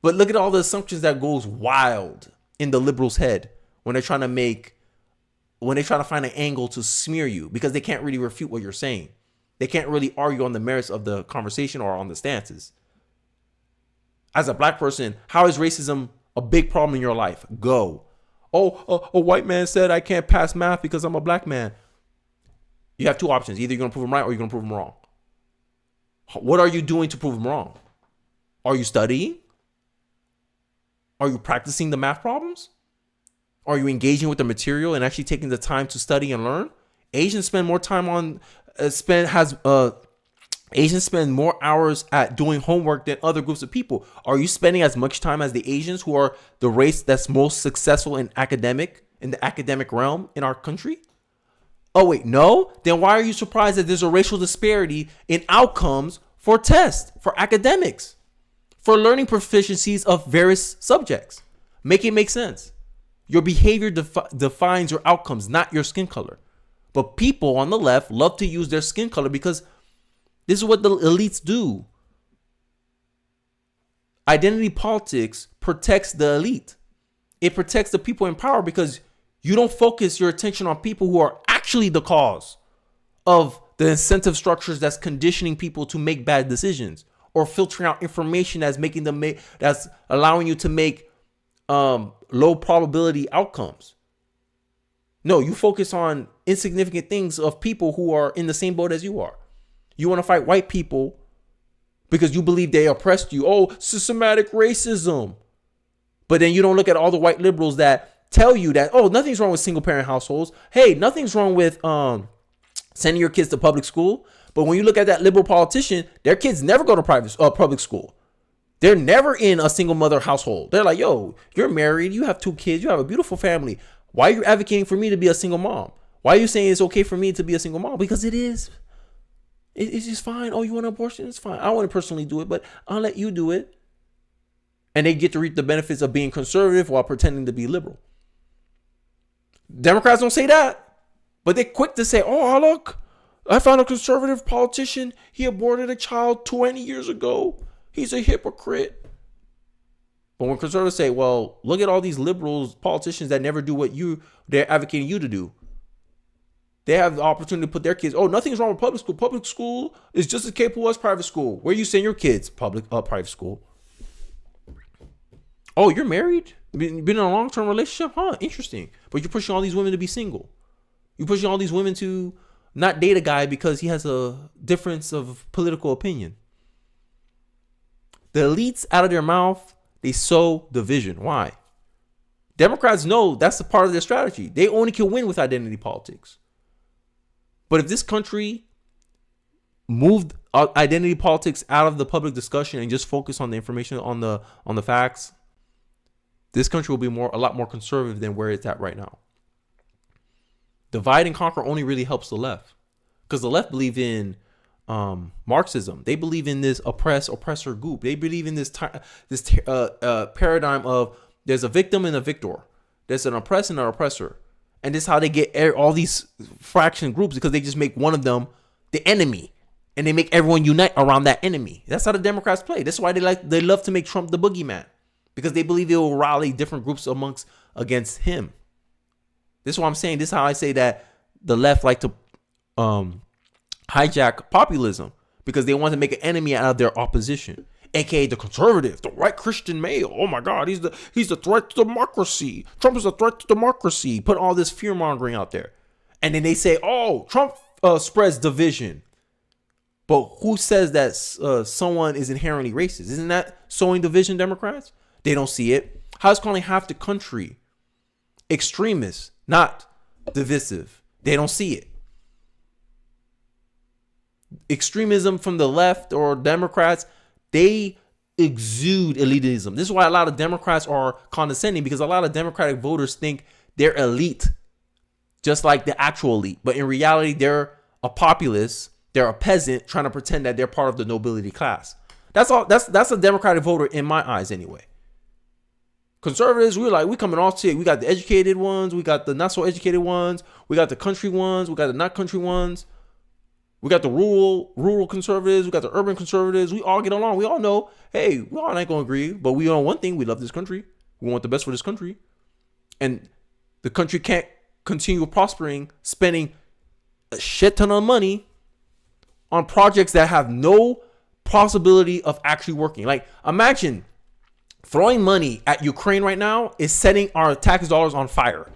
But look at all the assumptions that goes wild in the liberals' head when they're trying to find an angle to smear you because they can't really refute what you're saying. They can't really argue on the merits of the conversation or on the stances. As a black person, how is racism a big problem in your life? Go. Oh, a white man said I can't pass math because I'm a black man. You have two options. Either you're going to prove him right or you're going to prove him wrong. What are you doing to prove him wrong? Are you studying? Are you practicing the math problems? Are you engaging with the material and actually taking the time to study and learn? Asians spend more time on Asians spend more hours at doing homework than other groups of people. Are you spending as much time as the Asians, who are the race that's most successful in the academic realm in our country? Oh, wait, no? Then why are you surprised that there's a racial disparity in outcomes for tests, for academics, for learning proficiencies of various subjects? Make it make sense. Your behavior defines your outcomes, not your skin color. But people on the left love to use their skin color because this is what the elites do. Identity politics protects the elite. It protects the people in power because you don't focus your attention on people who are actually the cause of the incentive structures that's conditioning people to make bad decisions, or filtering out information that's allowing you to make low probability outcomes. No, you focus on insignificant things of people who are in the same boat as you are. You want to fight white people because you believe they oppressed you. Oh, systematic racism. But then you don't look at all the white liberals that tell you that, oh, nothing's wrong with single parent households. Hey, nothing's wrong with sending your kids to public school. But when you look at that liberal politician, their kids never go to public school. They're never in a single mother household. They're like, yo, you're married. You have 2 kids. You have a beautiful family. Why are you advocating for me to be a single mom? Why are you saying it's okay for me to be a single mom? Because it is. It's just fine. Oh, you want an abortion? It's fine. I want to personally do it, but I'll let you do it. And they get to reap the benefits of being conservative while pretending to be liberal. Democrats don't say that, but they're quick to say, oh, look, I found a conservative politician. He aborted a child 20 years ago. He's a hypocrite. But when conservatives say, well, look at all these liberals, politicians that never do what they're advocating you to do. They have the opportunity to put their kids. Oh, nothing's wrong with public school. Public school is just as capable as private school. Where you send your kids? Private school. Oh, you're married? Been in a long-term relationship? Huh, interesting. But you're pushing all these women to be single. You're pushing all these women to not date a guy because he has a difference of political opinion. The elites, out of their mouth, they sow division. Why? Democrats know that's a part of their strategy. They only can win with identity politics. But if this country moved identity politics out of the public discussion and just focus on the information, on the facts, this country will be a lot more conservative than where it's at right now. Divide and conquer only really helps the left, because the left believe in Marxism. They believe in this oppressor group. They believe in this paradigm of there's a victim and a victor. There's an oppressed and an oppressor. And this is how they get all these fraction groups, because they just make one of them the enemy, and they make everyone unite around that enemy. That's how the Democrats play. That's why they love to make Trump the boogeyman, because they believe it will rally different groups against him. This is what I'm saying. This is how I say that the left like to hijack populism, because they want to make an enemy out of their opposition, aka the conservative, the white Christian male. Oh my God, he's the threat to democracy. Trump is a threat to democracy. Put all this fear mongering out there, and then they say, "Oh, Trump spreads division." But who says that someone is inherently racist? Isn't that sowing division, Democrats? They don't see it. How's calling half the country extremists, not divisive? They don't see it. Extremism from the left or Democrats, they exude elitism. This is why a lot of Democrats are condescending, because a lot of Democratic voters think they're elite, just like the actual elite. But in reality, they're a populace. They're a peasant trying to pretend that they're part of the nobility class. That's all. That's a Democratic voter in my eyes, anyway. Conservatives, we coming off to it. We got the educated ones. We got the not so educated ones. We got the country ones. We got the not country ones. We got the rural conservatives. We got the urban conservatives. We all get along. We all know, hey, we all ain't going to agree, but we know one thing. We love this country. We want the best for this country. And the country can't continue prospering, spending a shit ton of money on projects that have no possibility of actually working. Like, imagine throwing money at Ukraine right now is setting our tax dollars on fire.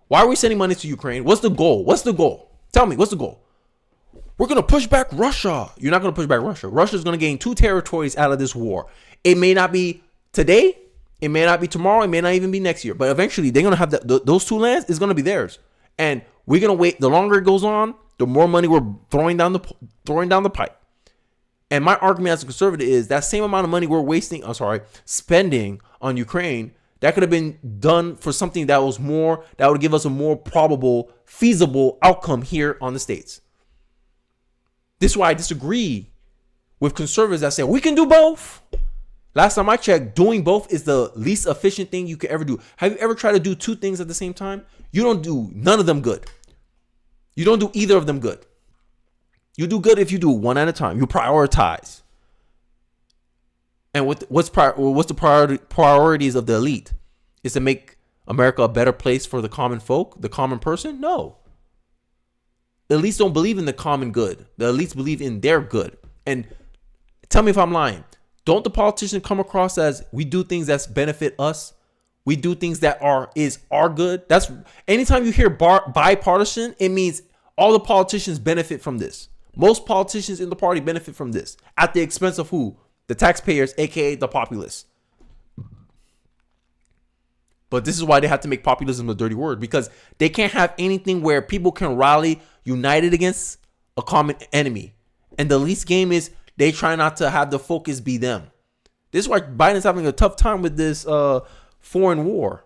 Why are we sending money to Ukraine? What's the goal? Tell me, what's the goal? We're going to push back Russia. You're not going to push back Russia. Russia's going to gain 2 territories out of this war. It may not be today. It may not be tomorrow. It may not even be next year. But eventually, they're going to have those 2 lands is going to be theirs. And we're going to wait. The longer it goes on, the more money we're throwing down the pipe. And my argument as a conservative is that same amount of money we're spending on Ukraine, that could have been done for something that was more, that would give us a more probable, feasible outcome here on the States. This is why I disagree with conservatives that say we can do both. Last time I checked, doing both is the least efficient thing you could ever do. Have you ever tried to do two things at the same time? You don't do none of them good. You don't do either of them good. You do good if you do one at a time. You prioritize. And what's the priorities of the elite? Is to make America a better place for the common folk, the common person? No. The elites don't believe in the common good. The elites believe in their good. And tell me if I'm lying. Don't the politicians come across as we do things that benefit us? We do things that are good. That's anytime you hear bipartisan, it means all the politicians benefit from this. Most politicians in the party benefit from this at the expense of who? The taxpayers, aka the populace. But this is why they have to make populism a dirty word, because they can't have anything where people can rally united against a common enemy. And the least game is they try not to have the focus be them. This is why Biden's having a tough time with this foreign war.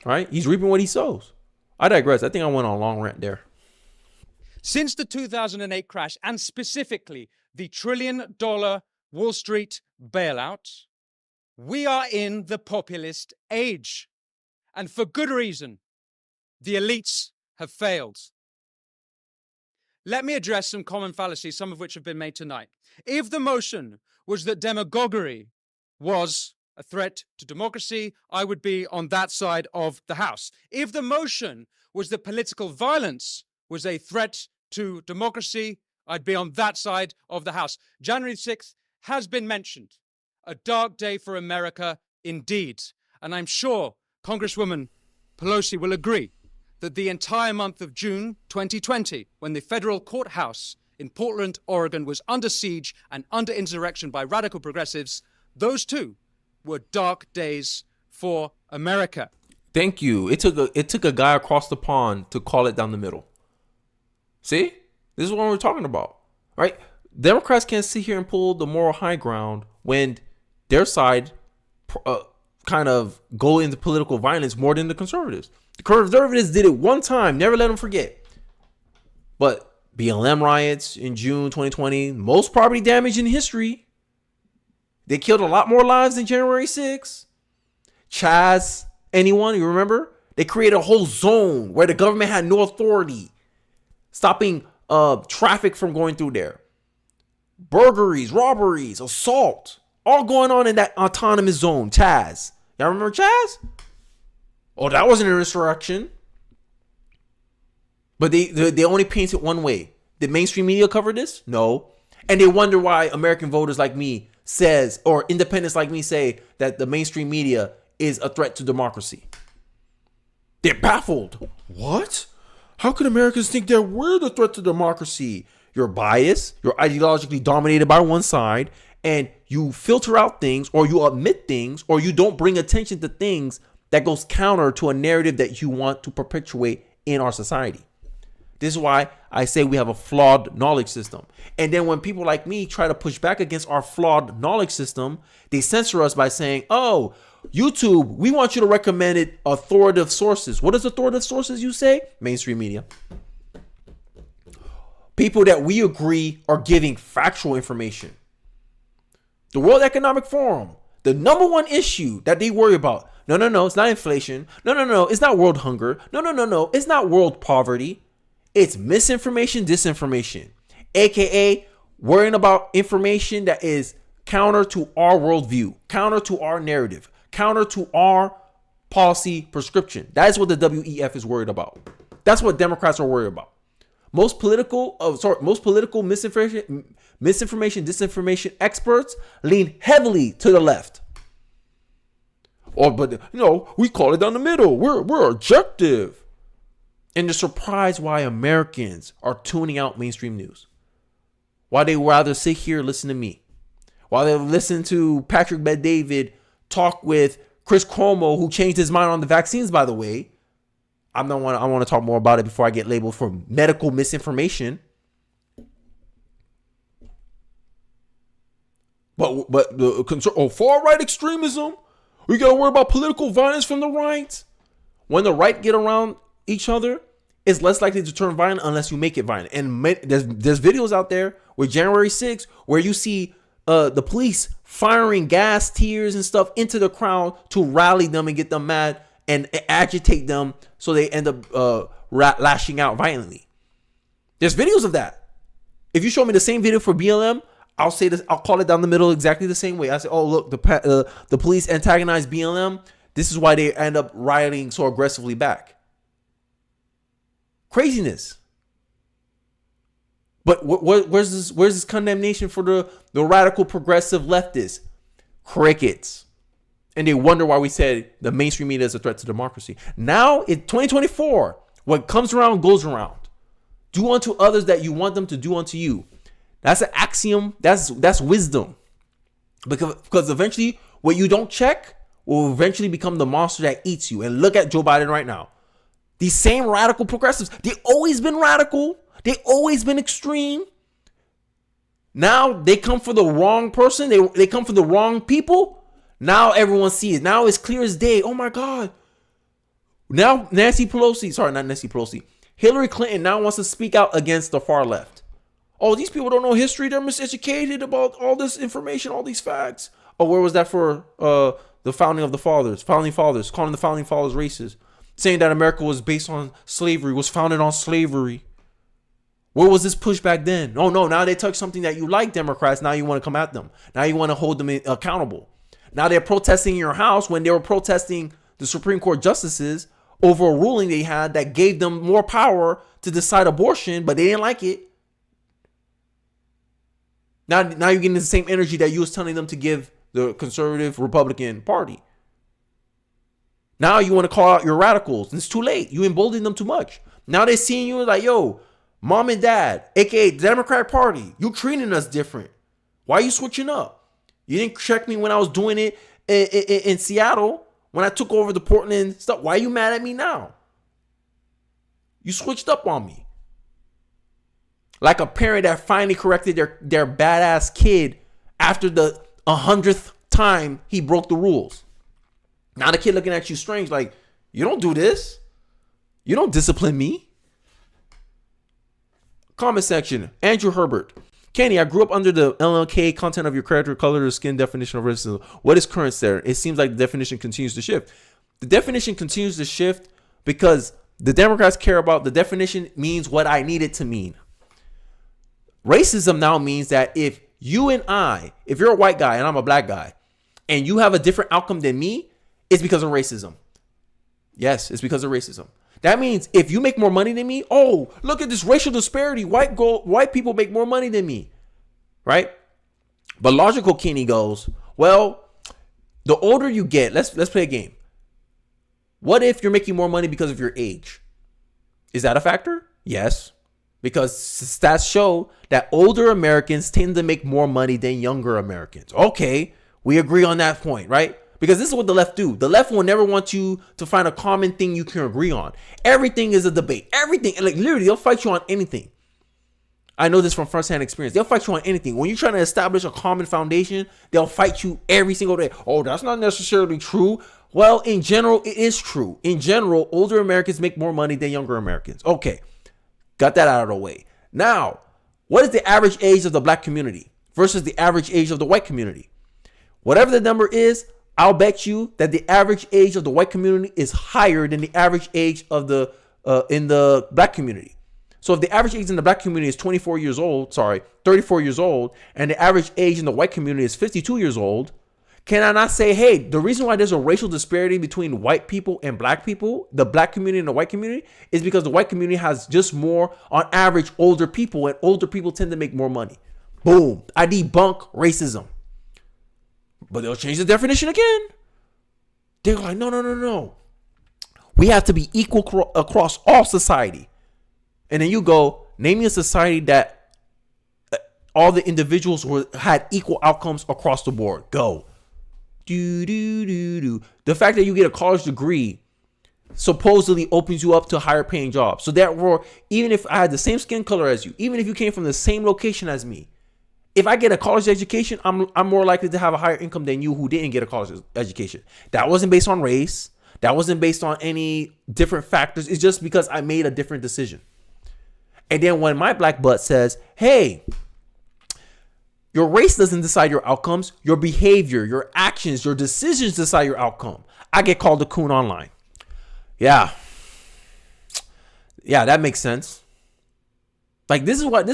Right? He's reaping what he sows. I digress. I think I went on a long rant there. Since the 2008 crash, and specifically the $1 trillion Wall Street bailout, we are in the populist age. And for good reason. The elites have failed. Let me address some common fallacies, some of which have been made tonight. If the motion was that demagoguery was a threat to democracy, I would be on that side of the House. If the motion was that political violence was a threat to democracy, I'd be on that side of the House. January 6th has been mentioned. A dark day for America indeed. And I'm sure Congresswoman Pelosi will agree that the entire month of June 2020, when the federal courthouse in Portland, Oregon was under siege and under insurrection by radical progressives, those too were dark days for America. Thank you. It took a guy across the pond to call it down the middle. See? This is what we're talking about. Right? Democrats can't sit here and pull the moral high ground when their side kind of go into political violence more than the conservatives. The conservatives did it one time. Never let them forget. But BLM riots in June 2020, most property damage in history. They killed a lot more lives than January 6th. Chaz, anyone, you remember? They created a whole zone where the government had no authority, stopping traffic from going through there. Burglaries, robberies, assault, all going on in that autonomous zone. Chaz. Y'all remember Chaz? Oh, that wasn't an insurrection. But they only paint it one way. Did mainstream media cover this? No. And they wonder why American voters like me says, or independents like me say, that the mainstream media is a threat to democracy. They're baffled. What? How could Americans think that we're the threat to democracy? You're biased, you're ideologically dominated by one side, and you filter out things, or you omit things, or you don't bring attention to things that goes counter to a narrative that you want to perpetuate in our society. This is why I say we have a flawed knowledge system. And then when people like me try to push back against our flawed knowledge system, they censor us by saying, oh, YouTube, we want you to recommend it authoritative sources. What is authoritative sources you say? Mainstream media. People that we agree are giving factual information. The World Economic Forum, the number one issue that they worry about. No, it's not inflation. No, it's not world hunger. No, it's not world poverty. It's misinformation, disinformation, aka worrying about information that is counter to our worldview, counter to our narrative, counter to our policy prescription. That is what the WEF is worried about. That's what Democrats are worried about. Most political misinformation, disinformation experts lean heavily to the left. But we call it down the middle. We're objective. And they're surprised why Americans are tuning out mainstream news. Why they rather sit here and listen to me. Why they listen to Patrick Bet-David talk with Chris Cuomo, who changed his mind on the vaccines, by the way. I want to talk more about it before I get labeled for medical misinformation. But the concern, far right extremism. We gotta worry about political violence from the right. When the right get around each other, it's less likely to turn violent unless you make it violent. And there's videos out there with January 6th where you see the police firing gas, tears, and stuff into the crowd to rally them and get them mad and agitate them, so they end up lashing out violently. There's videos of that. If you show me the same video for BLM, I'll say this. I'll call it down the middle exactly the same way. I say, oh look, the police antagonize BLM. This is why they end up rioting so aggressively back. Craziness. But where's this condemnation for the radical progressive leftists? Crickets. And they wonder why we said the mainstream media is a threat to democracy. Now in 2024, what comes around goes around. Do unto others that you want them to do unto you. That's an axiom. That's wisdom. Because eventually what you don't check will eventually become the monster that eats you. And look at Joe Biden right now. These same radical progressives, they've always been radical. They've always been extreme. Now they come for the wrong person. They come for the wrong people. Now everyone sees it. Now it's clear as day. Oh my God. Now Hillary Clinton now wants to speak out against the far left. Oh, these people don't know history. They're miseducated about all this information, all these facts. Oh, where was that for the founding fathers, calling the founding fathers racist, saying that America was based on slavery, was founded on slavery. Where was this pushback then? Oh no, now they touch something that you like, Democrats. Now you want to come at them. Now you want to hold them accountable. Now they're protesting in your house when they were protesting the Supreme Court justices over a ruling they had that gave them more power to decide abortion, but they didn't like it. Now you're getting the same energy that you was telling them to give the conservative Republican Party. Now you want to call out your radicals. And it's too late. You embolden them too much. Now they're seeing you like, yo, mom and dad, aka the Democratic Party, you treating us different. Why are you switching up? You didn't check me when I was doing it in Seattle, when I took over the Portland stuff. Why are you mad at me now? You switched up on me. Like a parent that finally corrected their badass kid after the 100th time he broke the rules. Now the kid looking at you strange like, you don't do this. You don't discipline me. Comment section. Andrew Herbert. Kenny, I grew up under the LLK content of your character, color, or skin definition of racism. What is current there? It seems like the definition continues to shift. The definition continues to shift because the Democrats care about the definition means what I need it to mean. Racism now means that if you and I, if you're a white guy and I'm a black guy, and you have a different outcome than me, it's because of racism. Yes, it's because of racism. That means if you make more money than me, oh, look at this racial disparity. White people make more money than me, right? But logical Kenny goes, well, the older you get, let's play a game. What if you're making more money because of your age? Is that a factor? Yes, because stats show that older Americans tend to make more money than younger Americans. Okay, we agree on that point, right? Because this is what the left do. The left will never want you to find a common thing you can agree on. Everything is a debate. Everything. Like literally, they'll fight you on anything. I know this from firsthand experience. They'll fight you on anything. When you're trying to establish a common foundation, they'll fight you every single day. Oh, that's not necessarily true. Well, in general, it is true. In general, older Americans make more money than younger Americans. Okay. Got that out of the way. Now, what is the average age of the black community versus the average age of the white community? Whatever the number is, I'll bet you that the average age of the white community is higher than the average age of the in the black community. So if the average age in the black community is 34 years old, 34 years old, and the average age in the white community is 52 years old, can I not say, hey, the reason why there's a racial disparity between white people and black people, the black community and the white community, is because the white community has just more, on average, older people, and older people tend to make more money. Boom. I debunk racism. But they'll change the definition again. They're like, no. We have to be equal across all society. And then you go, name me a society that all the individuals had equal outcomes across the board. Go. The fact that you get a college degree supposedly opens you up to higher paying jobs. So therefore, even if I had the same skin color as you, even if you came from the same location as me, If I get a college education, I'm more likely to have a higher income than you who didn't get a college education. That wasn't based on race. That wasn't based on any different factors. It's just because I made a different decision. And then when my black butt says, hey, your race doesn't decide your outcomes, your behavior, your actions, your decisions decide your outcome. I get called a coon online. Yeah, that makes sense. Like this is what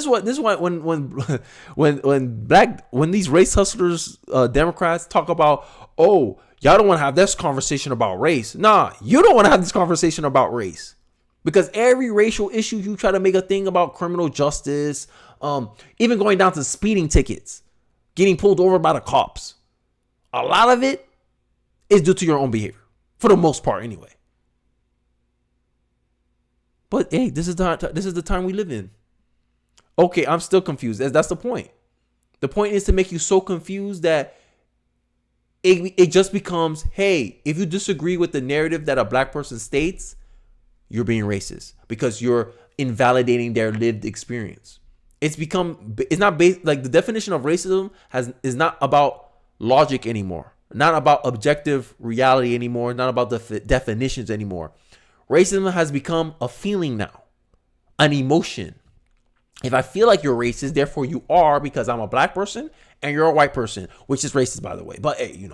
when these race hustlers, Democrats talk about, oh, y'all don't want to have this conversation about race. Nah, you don't want to have this conversation about race, because every racial issue you try to make a thing about criminal justice, even going down to speeding tickets, getting pulled over by the cops. A lot of it is due to your own behavior, for the most part, anyway. But hey, this is the time we live in. Okay, I'm still confused. That's the point. The point is to make you so confused that it just becomes, hey, if you disagree with the narrative that a black person states, you're being racist because you're invalidating their lived experience. It's not based, like, the definition of racism is not about logic anymore, not about objective reality anymore, not about the definitions anymore. Racism has become a feeling now, an emotion. If I feel like you're racist, therefore you are, because I'm a black person and you're a white person, which is racist, by the way. But hey,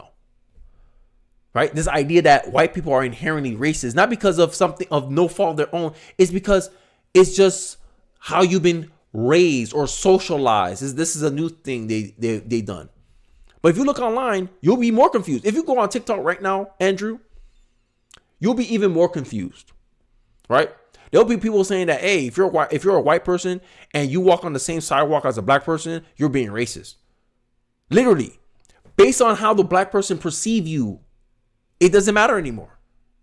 right? This idea that white people are inherently racist, not because of something of no fault of their own, it's because it's just how you've been raised or socialized. This is a new thing they done. But if you look online, you'll be more confused. If you go on TikTok right now, Andrew, you'll be even more confused, right? There'll be people saying that, hey, if you're a white person and you walk on the same sidewalk as a black person, you're being racist. Literally, based on how the black person perceive you, it doesn't matter anymore.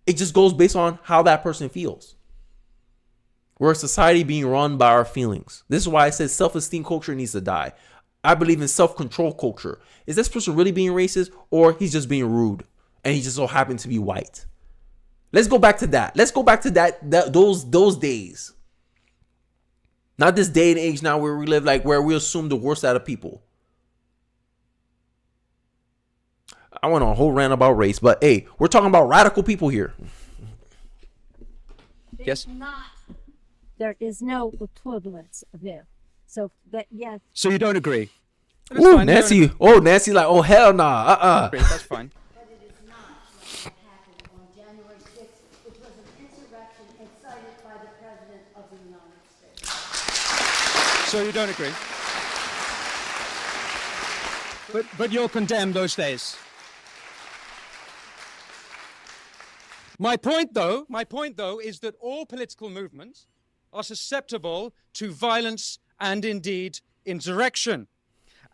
It just goes based on how that person feels. We're a society being run by our feelings. This is why I said self-esteem culture needs to die. I believe in self-control culture. Is this person really being racist, or he's just being rude and he just so happened to be white? Let's go back to that. Let's go back to those days. Not this day and age now where we live, like, where we assume the worst out of people. I went on a whole rant about race, but hey, we're talking about radical people here. Yes. There is no equivalence of it. So that, yes. So you don't agree? That's Ooh, fine. Nancy. Oh, Nancy, like, oh, hell nah. That's fine. But it is not what happened on January 6th, which was an insurrection incited by the President of the United States. So you don't agree? But you'll condemn those days. My point, though, is that all political movements are susceptible to violence and indeed insurrection.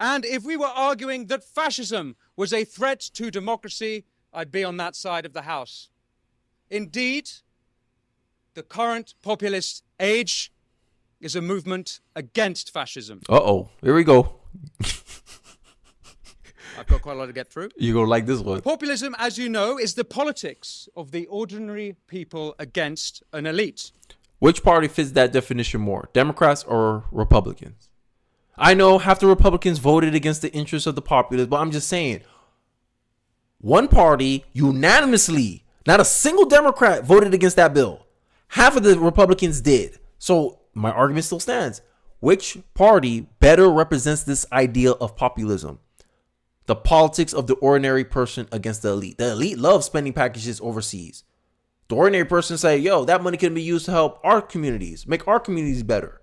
And if we were arguing that fascism was a threat to democracy, I'd be on that side of the house. Indeed, the current populist age is a movement against fascism. Uh-oh, here we go. I've got quite a lot to get through. You go like this one. Populism, as you know, is the politics of the ordinary people against an elite. Which party fits that definition more, Democrats or Republicans? I know half the Republicans voted against the interests of the populace, but I'm just saying, one party unanimously, not a single Democrat voted against that bill. Half of the Republicans did. So my argument still stands. Which party better represents this idea of populism? The politics of the ordinary person against the elite. The elite loves spending packages overseas. The ordinary person say, yo, that money can be used to help our communities, make our communities better.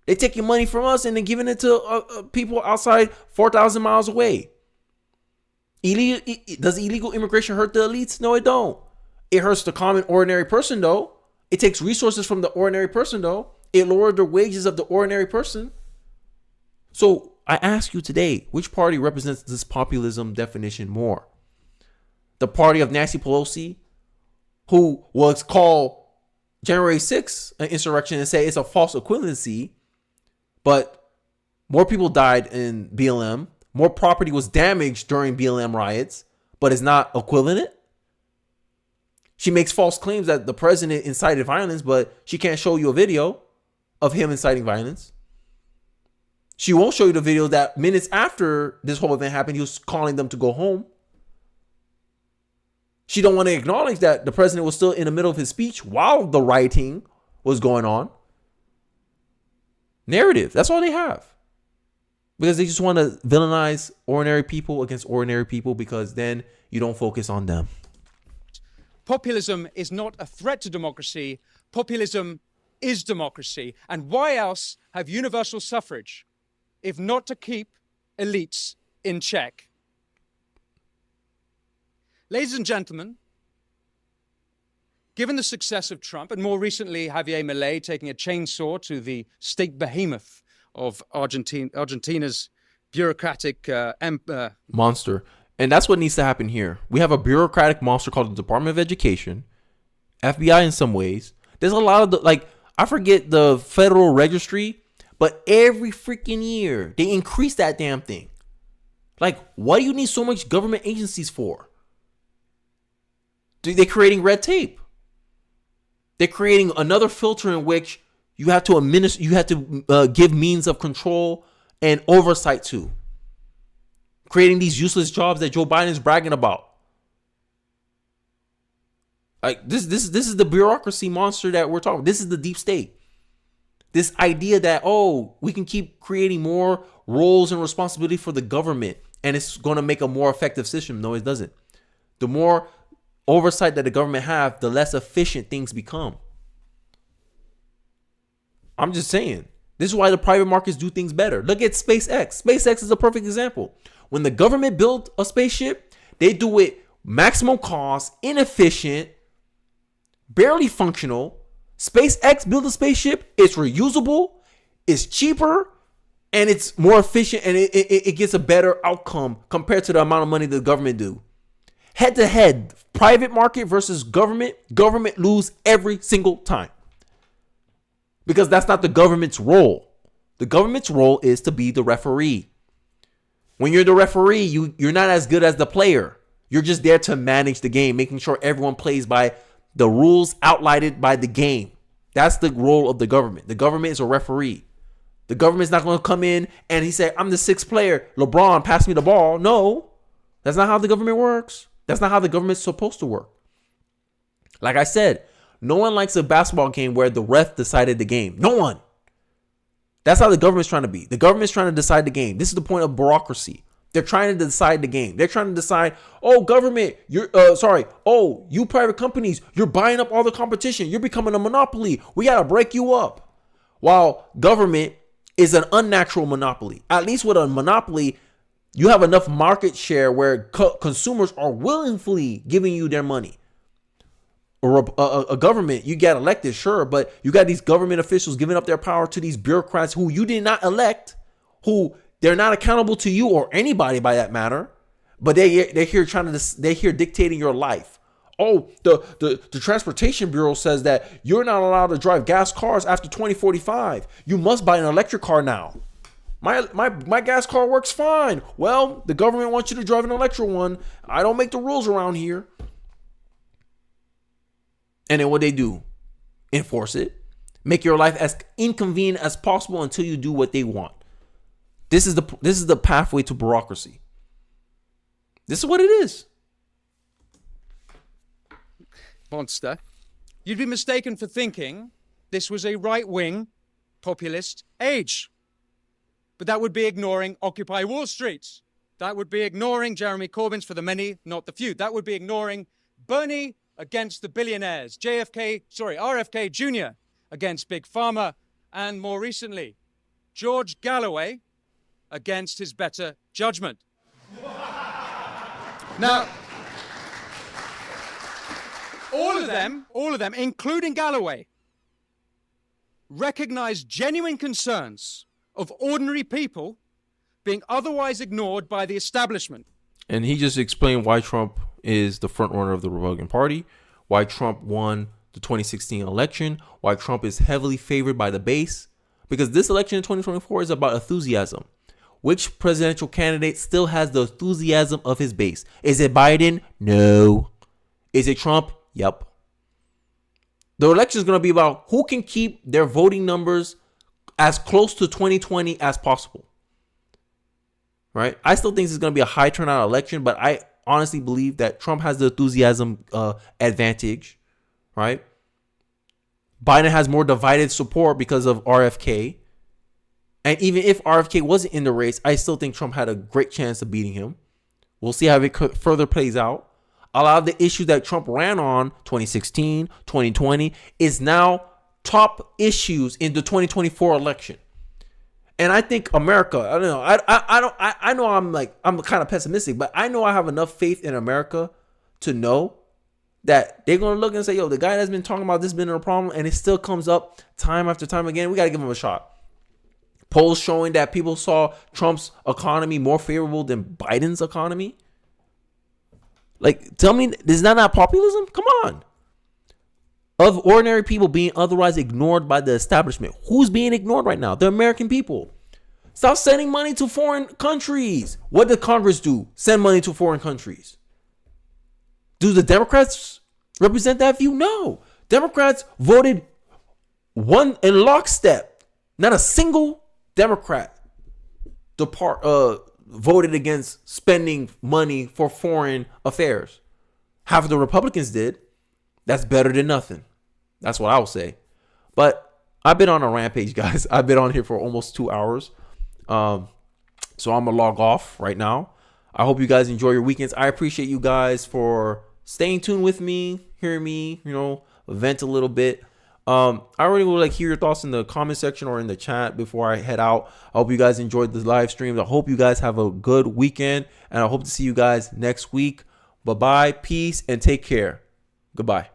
They taking money from us and then giving it to people outside 4,000 miles away. Does illegal immigration hurt the elites? No, it don't. It hurts the common ordinary person, though. It takes resources from the ordinary person, though. It lowered the wages of the ordinary person. So I ask you today, which party represents this populism definition more? The party of Nancy Pelosi, who was called January 6th an insurrection and say it's a false equivalency, but more people died in BLM, more property was damaged during BLM riots, but it's not equivalent? She makes false claims that the president incited violence, but she can't show you a video of him inciting violence. She won't show you the video that minutes after this whole event happened, he was calling them to go home. She don't want to acknowledge that the president was still in the middle of his speech while the rioting was going on. Narrative. That's all they have. Because they just want to villainize ordinary people against ordinary people, because then you don't focus on them. Populism is not a threat to democracy. Populism is democracy. And why else have universal suffrage if not to keep elites in check? Ladies and gentlemen, given the success of Trump, and more recently Javier Milei taking a chainsaw to the state behemoth of Argentina's bureaucratic monster. And that's what needs to happen here. We have a bureaucratic monster called the Department of Education, FBI in some ways. There's a lot of I forget the Federal Registry, but every freaking year they increase that damn thing. Like, what do you need so much government agencies for? They're creating red tape. They're creating another filter in which you have to administer, you have to give means of control and oversight to. Creating these useless jobs that Joe Biden is bragging about. Like this is the bureaucracy monster that we're talking. This is the deep state. This idea that, we can keep creating more roles and responsibility for the government and it's going to make a more effective system. No, it doesn't. The more oversight that the government have, the less efficient things become. I'm just saying. This is why the private markets do things better. Look at SpaceX. SpaceX is a perfect example. When the government built a spaceship, they do it maximum cost, inefficient, barely functional. SpaceX built a spaceship. It's reusable, it's cheaper, and it's more efficient, and it gets a better outcome compared to the amount of money the government do. Head to head, private market versus government lose every single time. Because that's not the government's role. The government's role is to be the referee. When you're the referee, you're not as good as the player. You're just there to manage the game, making sure everyone plays by the rules outlined by the game. That's the role of the government. The government is a referee. The government's not going to come in and he say, I'm the sixth player. LeBron, pass me the ball. No, that's not how the government works. That's not how the government's supposed to work. Like I said, no one likes a basketball game where the ref decided the game. No one. That's how the government's trying to be. The government's trying to decide the game. This is the point of bureaucracy. They're trying to decide the game. They're trying to decide, government, you private companies, you're buying up all the competition. You're becoming a monopoly. We got to break you up. While government is an unnatural monopoly. At least with a monopoly, you have enough market share where consumers are willingly giving you their money. Or a government, you get elected, sure, but you got these government officials giving up their power to these bureaucrats who you did not elect, who they're not accountable to you or anybody by that matter, but they're here they're here dictating your life. The Transportation Bureau says that you're not allowed to drive gas cars after 2045. You must buy an electric car now. My gas car works fine. Well, the government wants you to drive an electric one. I don't make the rules around here. And then what they do? Enforce it. Make your life as inconvenient as possible until you do what they want. This is the pathway to bureaucracy. This is what it is. Monster. You'd be mistaken for thinking this was a right-wing populist age. But that would be ignoring Occupy Wall Street. That would be ignoring Jeremy Corbyn's For the Many, Not the Few. That would be ignoring Bernie against the billionaires, RFK Jr. against Big Pharma, and more recently, George Galloway against his better judgment. Now, all of them, including Galloway, recognize genuine concerns of ordinary people being otherwise ignored by the establishment. And he just explained why Trump is the front runner of the Republican Party, why Trump won the 2016 election, why Trump is heavily favored by the base, because this election in 2024 is about enthusiasm. Which presidential candidate still has the enthusiasm of his base? Is it Biden? No. Is it Trump? Yep. The election is going to be about who can keep their voting numbers as close to 2020 as possible. right? I still think this is going to be a high turnout election, but I honestly believe that Trump has the enthusiasm advantage, right? Biden has more divided support because of RFK. And even if RFK wasn't in the race, I still think Trump had a great chance of beating him. We'll see how it further plays out. A lot of the issues that Trump ran on 2016, 2020 is now top issues in the 2024 election. And I think America, I don't know. I know I'm kind of pessimistic, but I know I have enough faith in America to know that they're going to look and say, yo, the guy that's been talking about this been a problem, and it still comes up time after time again. We got to give him a shot. Polls showing that people saw Trump's economy more favorable than Biden's economy. Like, tell me, is that not populism? Come on. Of ordinary people being otherwise ignored by the establishment. Who's being ignored right now? The American people. Stop sending money to foreign countries. What did Congress do? Send money to foreign countries. Do the Democrats represent that view? No. Democrats voted one in lockstep. Not a single Democrat voted against spending money for foreign affairs. Half of the Republicans did. That's better than nothing. That's what I will say. But I've been on a rampage, guys. I've been on here for almost 2 hours. So I'm going to log off right now. I hope you guys enjoy your weekends. I appreciate you guys for staying tuned with me, hearing me, vent a little bit. I already would hear your thoughts in the comment section or in the chat before I head out. I hope you guys enjoyed the live streams. I hope you guys have a good weekend, and I hope to see you guys next week. Bye-bye, peace, and take care. Goodbye.